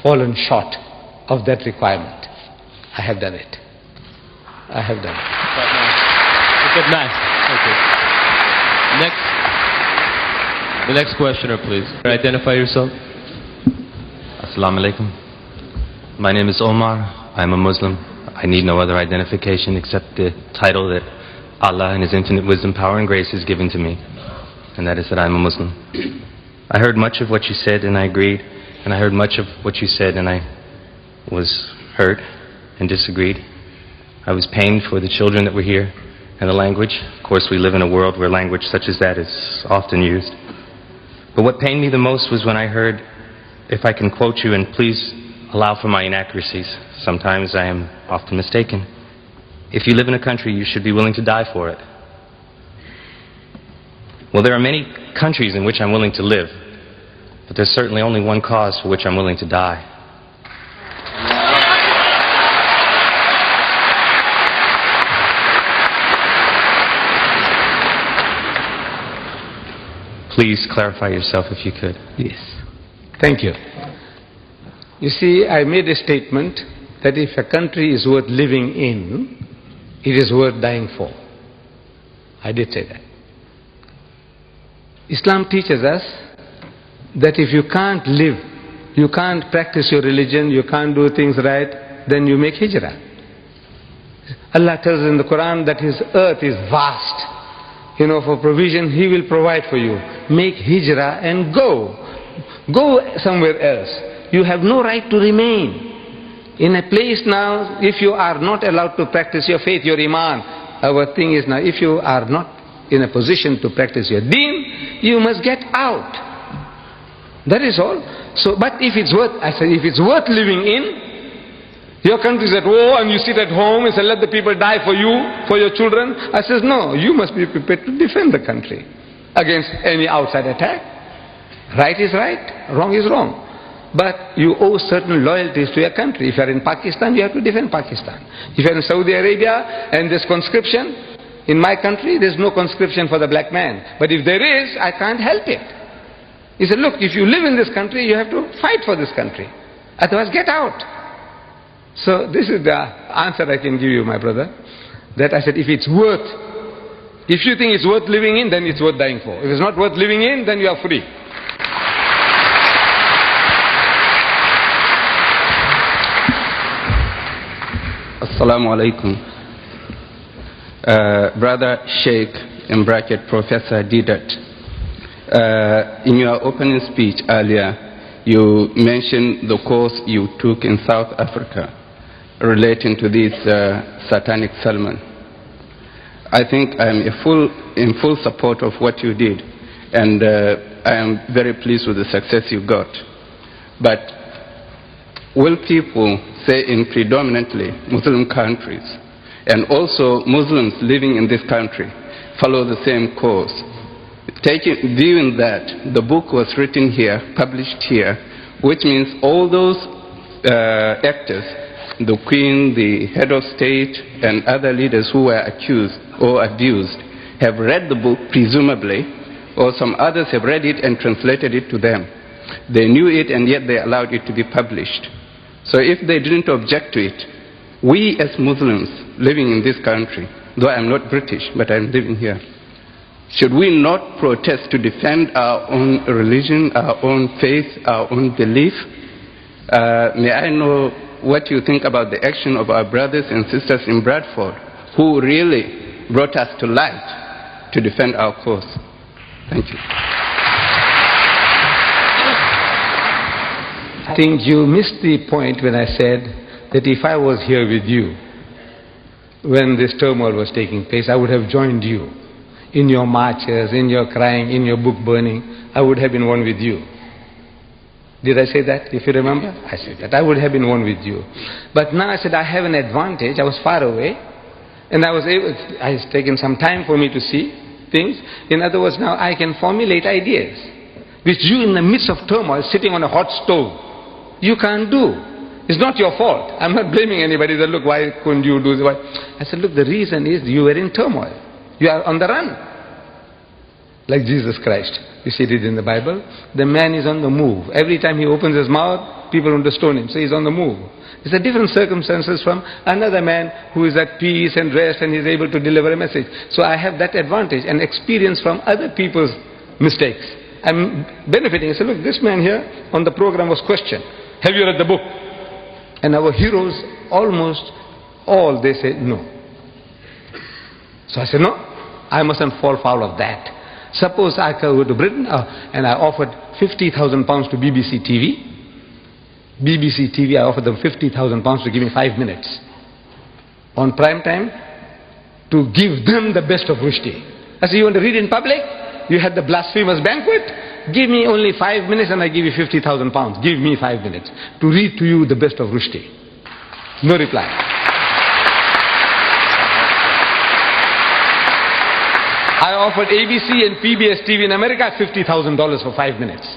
fallen short of that requirement. I have done it. I have done it. Good man. Thank you. The next questioner, please. Identify yourself. Assalamu alaikum. My name is Omar. I'm a Muslim. I need no other identification except the title that Allah in His infinite wisdom, power and grace has given to me. And that is that I'm a Muslim. I heard much of what you said and I agreed. And I heard much of what you said and I was hurt and disagreed. I was pained for the children that were here and the language. Of course, we live in a world where language such as that is often used. But what pained me the most was when I heard, if I can quote you, and please allow for my inaccuracies. Sometimes I am often mistaken. If you live in a country, you should be willing to die for it. Well, there are many countries in which I'm willing to live, but there's certainly only one cause for which I'm willing to die. Please clarify yourself if you could. Yes. Thank you. You see, I made a statement that if a country is worth living in, it is worth dying for. I did say that. Islam teaches us that if you can't live, you can't practice your religion, you can't do things right, then you make hijrah. Allah tells in the Quran that His earth is vast. For provision, He will provide for you. Make hijrah and go. Go somewhere else. You have no right to remain in a place now. If you are not allowed to practice your faith, your iman, our thing is now, if you are not in a position to practice your deen, you must get out. That is all. So, but if it's worth living in, your country is at war and you sit at home and say, let the people die for you, for your children. I says, no, you must be prepared to defend the country against any outside attack. Right is right, wrong is wrong. But you owe certain loyalties to your country. If you are in Pakistan, you have to defend Pakistan. If you are in Saudi Arabia and there's conscription, in my country there's no conscription for the black man. But if there is, I can't help it. He said, look, if you live in this country, you have to fight for this country. Otherwise, get out. So this is the answer I can give you, my brother. That I said, if you think it's worth living in, then it's worth dying for. If it's not worth living in, then you are free. Assalamu alaikum. Brother Sheikh, in bracket Professor Didat, in your opening speech earlier, you mentioned the course you took in South Africa relating to this satanic sermon. I think I am in full support of what you did, and I am very pleased with the success you got. But will people, say in predominantly Muslim countries, and also Muslims living in this country, follow the same course? Viewing that the book was written here, published here, which means all those actors, the Queen, the head of state, and other leaders who were accused or abused, have read the book, presumably, or some others have read it and translated it to them. They knew it and yet they allowed it to be published. So if they didn't object to it, we as Muslims living in this country, though I'm not British, but I'm living here, should we not protest to defend our own religion, our own faith, our own belief? May I know what you think about the action of our brothers and sisters in Bradford, who really brought us to light to defend our cause? Thank you. I think you missed the point when I said that if I was here with you when this turmoil was taking place, I would have joined you in your marches, in your crying, in your book burning. I would have been one with you. Did I say that, if you remember? I said that. I would have been one with you. But now I said I have an advantage. I was far away, and it's taken some time for me to see things. In other words, now I can formulate ideas, which you in the midst of turmoil, sitting on a hot stove, you can't do. It's not your fault. I'm not blaming anybody that, look, why couldn't you do this? Why? I said, look, the reason is you were in turmoil. You are on the run. Like Jesus Christ. You see it in the Bible. The man is on the move. Every time he opens his mouth, people want to stone him. So he's on the move. It's a different circumstances from another man who is at peace and rest and is able to deliver a message. So I have that advantage and experience from other people's mistakes. I'm benefiting. I said, look, this man here on the program was questioned. Have you read the book? And our heroes, almost all, they say no. So I said, no, I mustn't fall foul of that. Suppose I go to Britain and I offered £50,000 to BBC TV. BBC TV, I offered them £50,000 to give me 5 minutes on prime time to give them the best of Rushdie. I said, you want to read in public? You had the blasphemous banquet? Give me only 5 minutes and I give you £50,000. Give me 5 minutes to read to you the best of Rushdie. No reply. I offered ABC and PBS TV in America $50,000 for 5 minutes.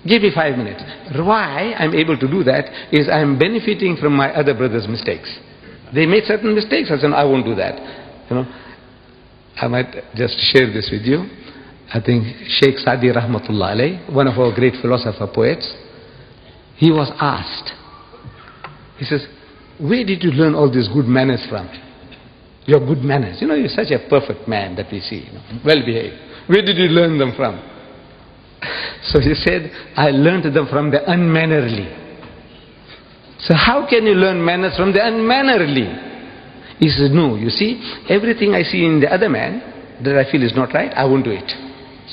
Give me 5 minutes. Why I'm able to do that is I'm benefiting from my other brothers' mistakes. They made certain mistakes. I said, no, I won't do that. You know, I might just share this with you. I think Sheikh Sadi Rahmatullah Alayh, one of our great philosopher poets, he was asked, he says, where did you learn all these good manners from? Your good manners. You know, you're such a perfect man that we see, well behaved. Where did you learn them from? So he said, I learned them from the unmannerly. So how can you learn manners from the unmannerly? He says, no, you see, everything I see in the other man that I feel is not right, I won't do it.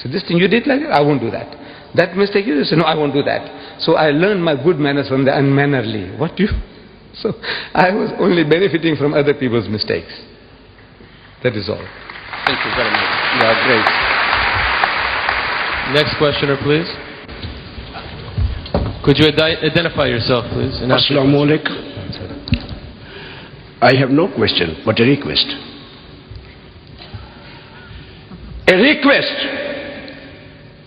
So this thing you did like that, I won't do that. That mistake you did, so no, I won't do that. So I learned my good manners from the unmannerly. What do you? So I was only benefiting from other people's mistakes. That is all. Thank you very much. You are great. Next questioner, please. Could you identify yourself, please? Assalamu alaikum. I have no question, but a request. A request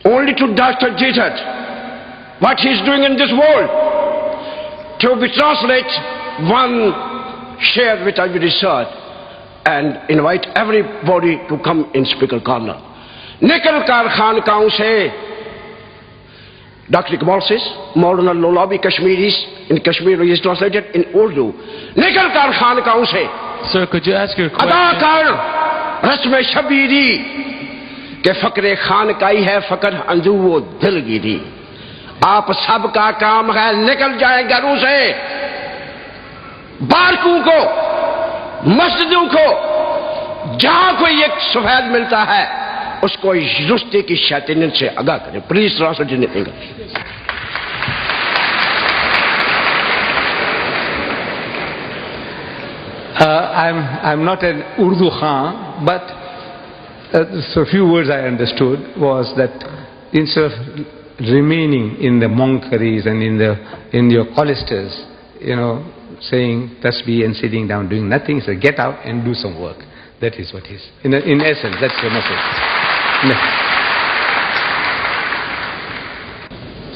only to Dr. Jithat, what he is doing in this world, to be translate one share which I will research and invite everybody to come in speaker corner. Nikal kar khankaon se, Dr. Iqbal says, Maulana Lolabi Kashmiris, in Kashmiri is translated in Urdu. Nikal kar khankaon se. Sir, could you ask your question? Ada kar rasme shabiri. کہ فقر خانقائی ہے فقر اندو و دل گیری آپ سب کا کام ہے نکل جائیں گھروں سے بارکوں کو مسجدوں کو جہاں کوئی ایک سفید ملتا ہے اس کو رشتے کی شیطانیت سے آگاہ کریں please translate in English I'm not an Urdu Khan, but so a few words I understood was that instead of remaining in the monkeries and in your cloisters, you know, saying tasbih and sitting down doing nothing, so get out and do some work. That is what is. In essence, that's your message.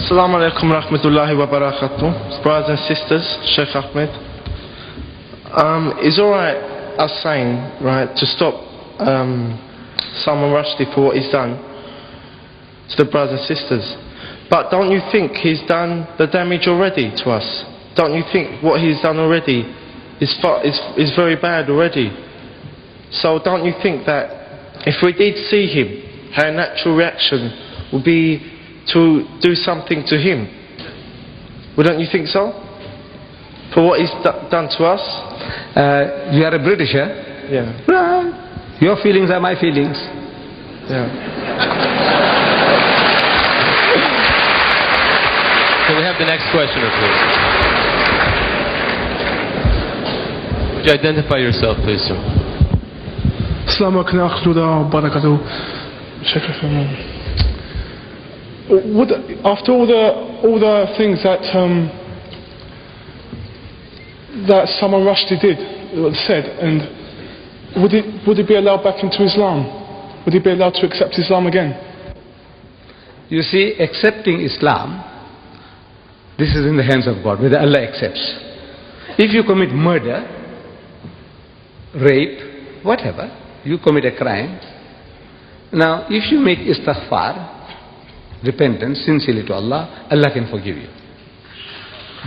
Assalamu alaikum rahmatullahi wa barakatuh. Brothers and sisters, Sheikh Ahmed. It's alright us saying, right, to stop Salman Rushdie for what he's done to the brothers and sisters. But don't you think he's done the damage already to us? Don't you think what he's done already is very bad already? So don't you think that if we did see him, our natural reaction would be to do something to him? Wouldn't you think so? For what he's done to us? You are a Britisher? Yeah. Well, your feelings are my feelings. Yeah. Can we have the next questioner, please? Would you identify yourself, please, sir? Assalamu alaikum wa barakatuh. After all the things that that Salman Rushdie said, and would he be allowed back into Islam? Would he be allowed to accept Islam again? You see, accepting Islam, this is in the hands of God, whether Allah accepts. If you commit murder, rape, whatever, you commit a crime. Now, if you make istighfar, repentance, sincerely to Allah, Allah can forgive you.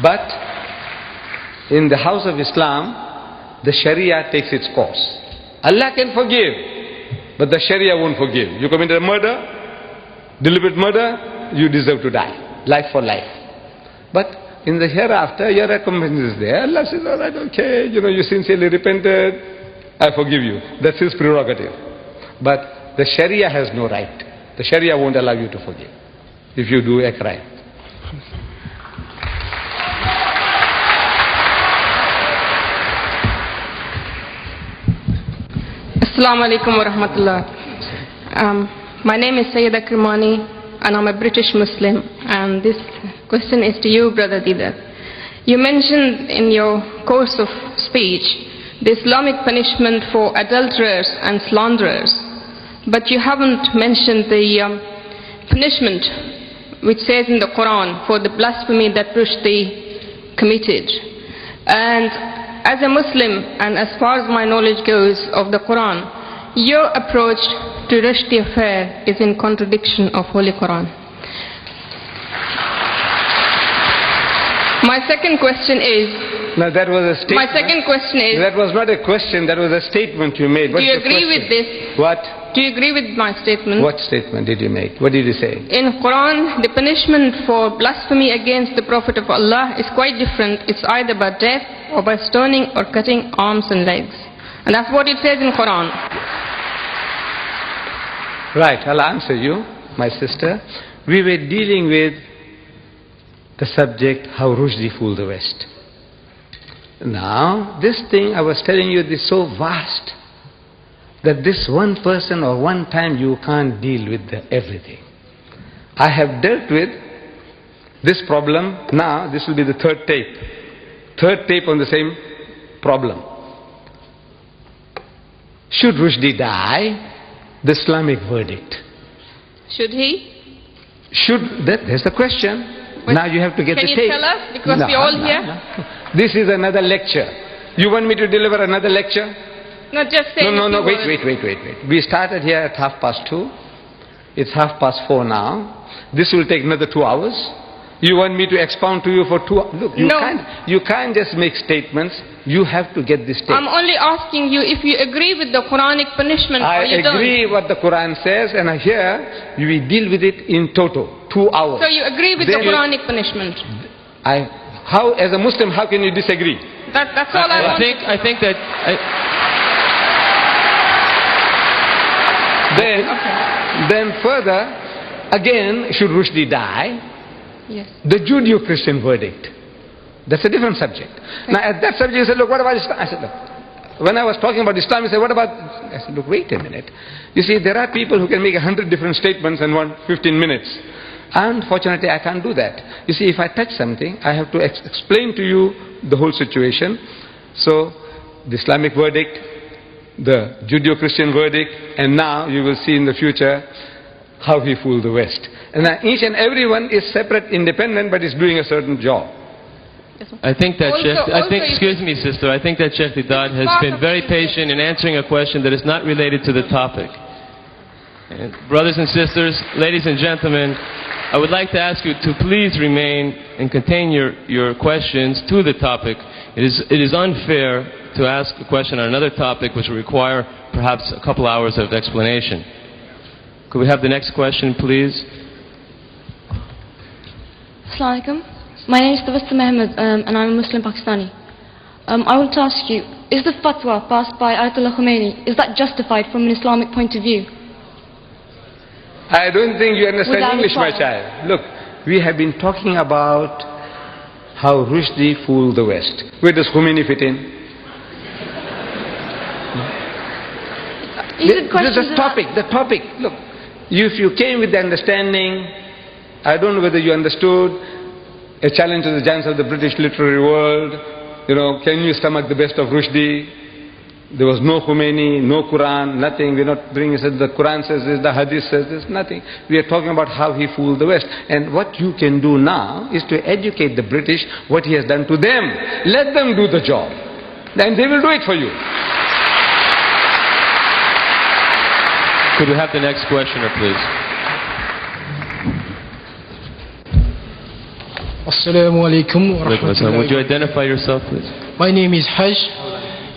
But in the house of Islam, the Sharia takes its course. Allah can forgive, but the Sharia won't forgive. You committed a murder, deliberate murder, you deserve to die, life for life. But in the hereafter, your recompense is there. Allah says, all right, okay, you sincerely repented, I forgive you. That's His prerogative. But the Sharia has no right. The Sharia won't allow you to forgive if you do a crime. Assalamu alaikum wa rahmatullah. My name is Sayyida Kirmani and I'm a British Muslim, and this question is to you, Brother Didat. You mentioned in your course of speech the Islamic punishment for adulterers and slanderers, but you haven't mentioned the punishment which says in the Quran for the blasphemy that Rushdie committed. And as a Muslim, and as far as my knowledge goes of the Quran, your approach to Rushdie affair is in contradiction of Holy Quran. My second question is... Now that was a statement. My second question is... That was not a question, that was a statement you made. Do you agree with this? What? Do you agree with my statement? What statement did you make? What did you say? In Quran, the punishment for blasphemy against the Prophet of Allah is quite different. It's either by death or by stoning or cutting arms and legs. And that's what it says in Quran. Right, I'll answer you, my sister. We were dealing with the subject, how Rushdie fooled the West. Now, this thing I was telling you is so vast that this one person or one time you can't deal with everything. I have dealt with this problem. Now, this will be the third tape. Third tape on the same problem. Should Rushdie die? The Islamic verdict. Should he? That's the question. But now you have to get the tape. Can you tell us? Because we're all here. No. This is another lecture. You want me to deliver another lecture? No, just say No, wait. We started here at 2:30. It's 4:30 now. This will take another 2 hours. You want me to expound to you for 2 hours? Look, you can't just make statements. You have to get this tape. I'm only asking you if you agree with the Quranic punishment or you don't. I agree what the Quran says, and here we deal with it in total. 2 hours. So you agree with the Quranic punishment? How, as a Muslim, how can you disagree? That's all I want. I think that... Then further, again, should Rushdie die? Yes. The Judeo-Christian verdict. That's a different subject. Now at that subject you said, look, what about Islam? I said, look, when I was talking about Islam, you said, what about... I said, look, wait a minute. You see, there are people who can make 100 different statements in 15 minutes. Unfortunately, I can't do that. You see, if I touch something, I have to explain to you the whole situation. So, the Islamic verdict, the Judeo-Christian verdict, and now you will see in the future how he fooled the West. And now each and every one is separate, independent, but is doing a certain job. I think that excuse me, sister, I think that Sheikh Didat has been very patient in answering a question that is not related to the topic. And brothers and sisters, ladies and gentlemen, I would like to ask you to please remain and contain your questions to the topic. It is unfair to ask a question on another topic which will require perhaps a couple hours of explanation. Could we have the next question, please? Assalamu alaikum. My name is Tabassum Ahmed and I'm a Muslim Pakistani. I want to ask you, is the fatwa passed by Ayatollah Khomeini, is that justified from an Islamic point of view? I don't think you understand English, my child. Look, we have been talking about how Rushdie fooled the West. Where does Khomeini fit in? The topic. Look, if you came with the understanding, I don't know whether you understood, a challenge to the giants of the British literary world, can you stomach the best of Rushdie? There was no Khomeini, no Quran, nothing. We're not bringing it. The Quran says this, the Hadith says this, nothing. We are talking about how he fooled the West. And what you can do now is to educate the British what he has done to them. Let them do the job. Then they will do it for you. Could we have the next questioner, please? Assalamu alaikum wa rahmatullahi. Would you identify yourself, please? My name is Hajj,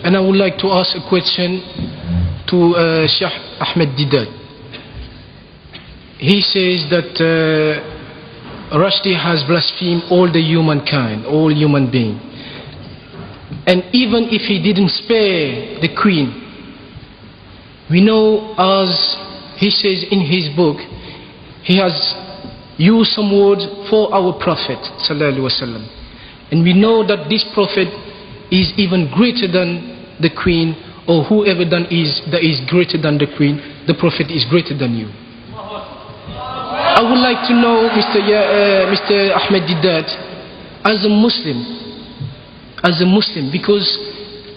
and I would like to ask a question to Sheikh Ahmed Didat. He says that Rushdie has blasphemed all the humankind, all human beings. And even if he didn't spare the queen, we know, as he says in his book, he has used some words for our Prophet sallallahu alaihi wasallam, and we know that this Prophet is even greater than the queen, or whoever that is greater than the queen. The Prophet is greater than you. I would like to know, Mr. Ahmed Didat, as a Muslim, because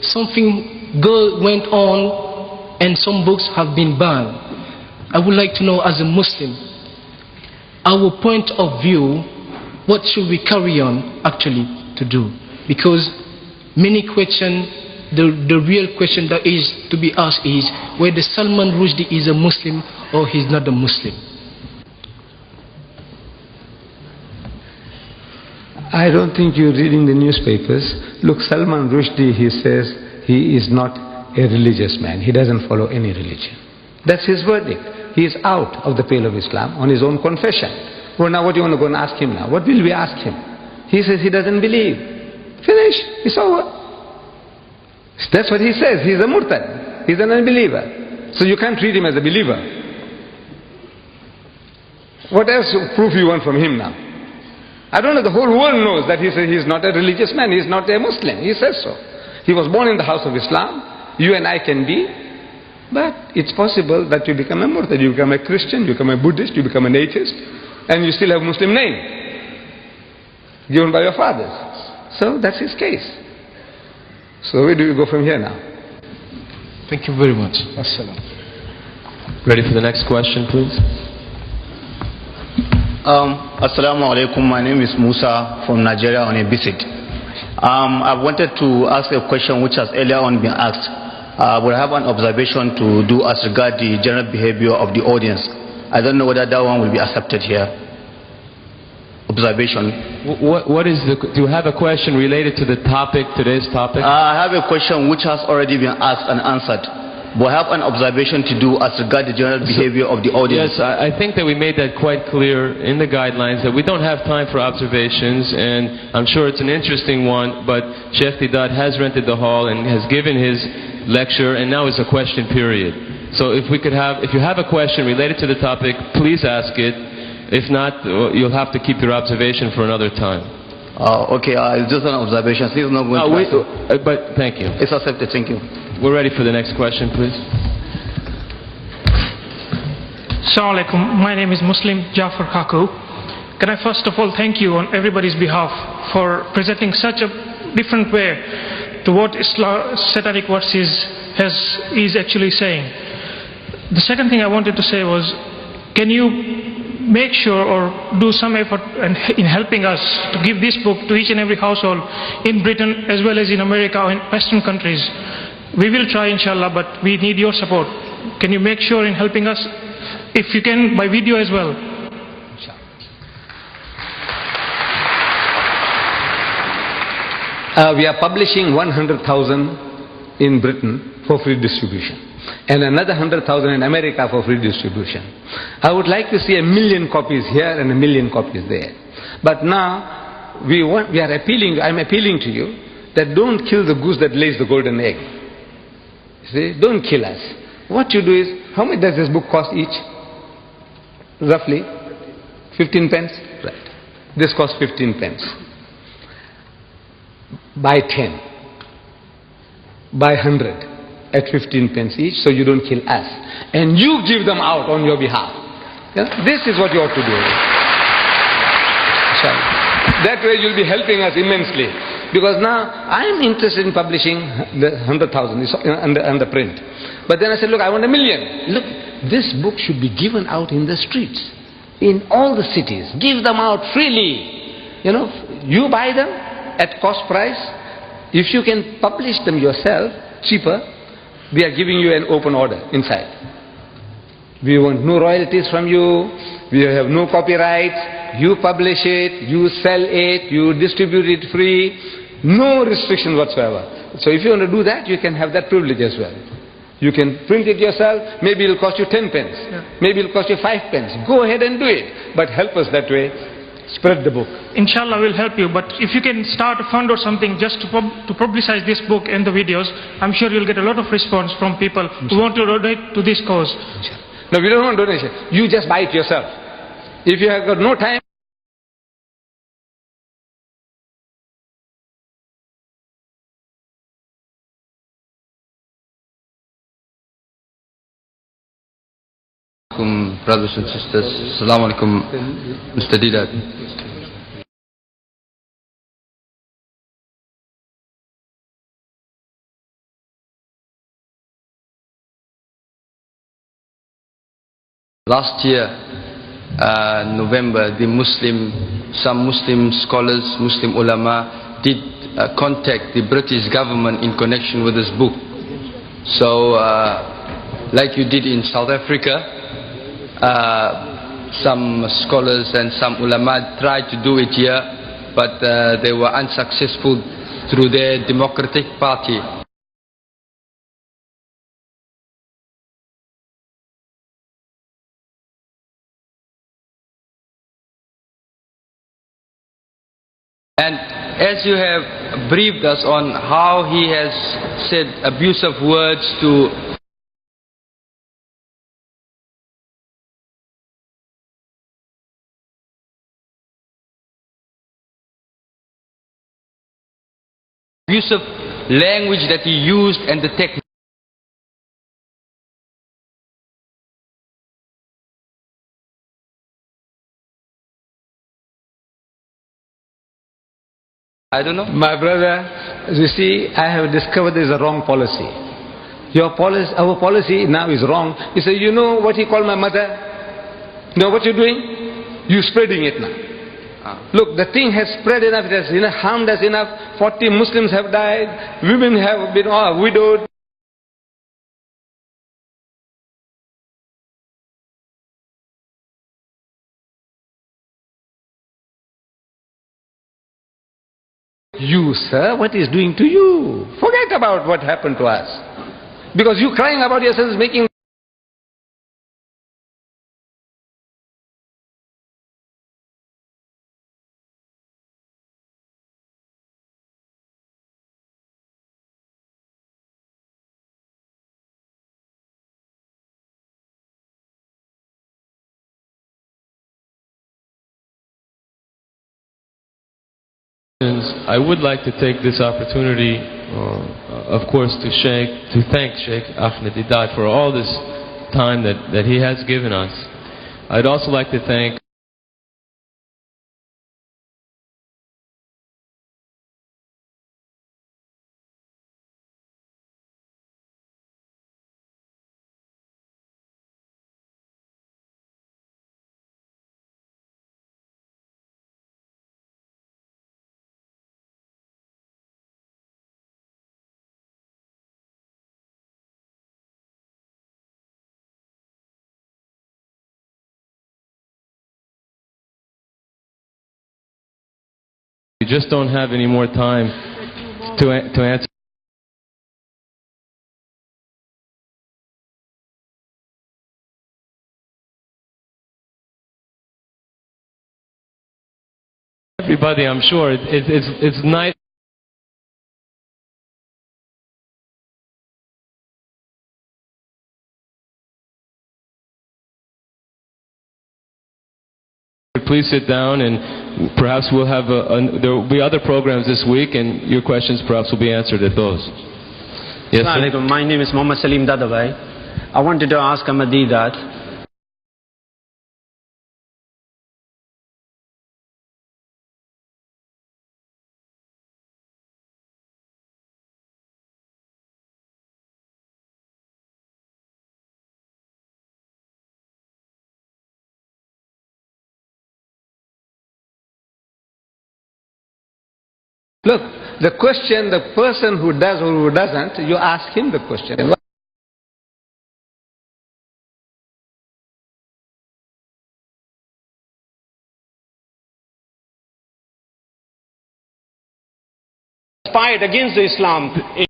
something good went on and some books have been banned. I would like to know, as a Muslim, our point of view, what should we carry on actually to do? Because many questions, the real question that is to be asked is whether Salman Rushdie is a Muslim or he's not a Muslim. I don't think you're reading the newspapers. Look, Salman Rushdie, he says he is not a religious man. He doesn't follow any religion. That's his verdict. He is out of the pale of Islam on his own confession. Well, now what do you want to go and ask him now? What will we ask him? He says he doesn't believe. Finish. It's over. That's what he says. He's a murtad. He's an unbeliever. So you can't treat him as a believer. What else proof you want from him now? I don't know. The whole world knows that he says he's not a religious man. He's not a Muslim. He says so. He was born in the house of Islam. You and I can be. But it's possible that you become a murtad. You become a Christian, you become a Buddhist, you become an atheist, and you still have Muslim name given by your fathers. So that's his case. So where do you go from here now? Thank you very much. Assalam. Ready for the next question, please? Assalamu alaikum. My name is Musa from Nigeria on a visit. I wanted to ask a question which has earlier on been asked. But I have an observation to do as regard the general behavior of the audience. I don't know whether that one will be accepted here. Observation. Do you have a question related to the topic, today's topic? I have a question which has already been asked and answered. But I have an observation to do as regard the general behavior of the audience. Yes, I think that we made that quite clear in the guidelines that we don't have time for observations, and I'm sure it's an interesting one, but Sheikh Didat has rented the hall and has given his lecture, and now is a question period. So if you have a question related to the topic, please ask it. If not, you'll have to keep your observation for another time. Okay, it's just an observation. It's not going to but thank you. It's accepted, thank you. We're ready for the next question, please. Assalamu alaikum. My name is Muslim Jafar Kaku. Can I first of all thank you on everybody's behalf for presenting such a different way to what Islam, satanic verses is actually saying. The second thing I wanted to say was, can you make sure or do some effort in helping us to give this book to each and every household in Britain as well as in America or in Western countries? We will try, inshallah, but we need your support. Can you make sure in helping us, if you can, by video as well? We are publishing 100,000 in Britain for free distribution, and another 100,000 in America for free distribution. I would like to see 1 million copies here and 1 million copies there. But now I'm appealing to you that don't kill the goose that lays the golden egg. See, don't kill us. What you do is, how much does this book cost each? Roughly 15 pence. Right. This costs 15 pence. Buy 10. Buy 100 at 15 pence each, so you don't kill us. And you give them out on your behalf. This is what you ought to do. That way you'll be helping us immensely. Because now I'm interested in publishing the 100,000 under print. But then I said, look, I want 1 million. Look, this book should be given out in the streets, in all the cities. Give them out freely. You buy them at cost price. If you can publish them yourself, cheaper, we are giving you an open order inside. We want no royalties from you. We have no copyrights. You publish it, you sell it, you distribute it free. No restrictions whatsoever. So if you want to do that, you can have that privilege as well. You can print it yourself. Maybe it'll cost you 10 pence. Maybe it'll cost you 5 pence. Go ahead and do it. But help us that way. Spread the book. Inshallah, we'll help you. But if you can start a fund or something just to publicize this book and the videos, I'm sure you'll get a lot of response from people who want to donate to this cause. No, we don't want donation. You just buy it yourself. If you have got no time, brothers and sisters, Assalamu alaikum, Mr. Didat. Last year, November, some Muslim scholars, Muslim ulama did contact the British government in connection with this book. So, like you did in South Africa, some scholars and some ulama tried to do it here, but they were unsuccessful through their Democratic Party. And as you have briefed us on how he has said abusive words to abusive language that he used and the technique. I don't know. My brother, you see, I have discovered there is a wrong policy. Our policy now is wrong. He said, you know what he called my mother? You know what you're doing? You're spreading it now. Look, the thing has spread enough, it has harmed us enough. 40 Muslims have died, women have been widowed. You, sir, what is doing to you? Forget about what happened to us. Because you crying about yourselves making I would like to take this opportunity, of course, to thank Sheikh Ahmed Didat for all this time that he has given us. I'd also like to thank we just don't have any more time to answer. Everybody, I'm sure it's nice. Please sit down and perhaps we'll have there will be other programs this week, and your questions perhaps will be answered at those. Yes, sir? My name is Mohammed Salim Dadabhai. I wanted to ask Ahmadi that Look, the question, the person who does or who doesn't, you ask him the question. Fight against Islam.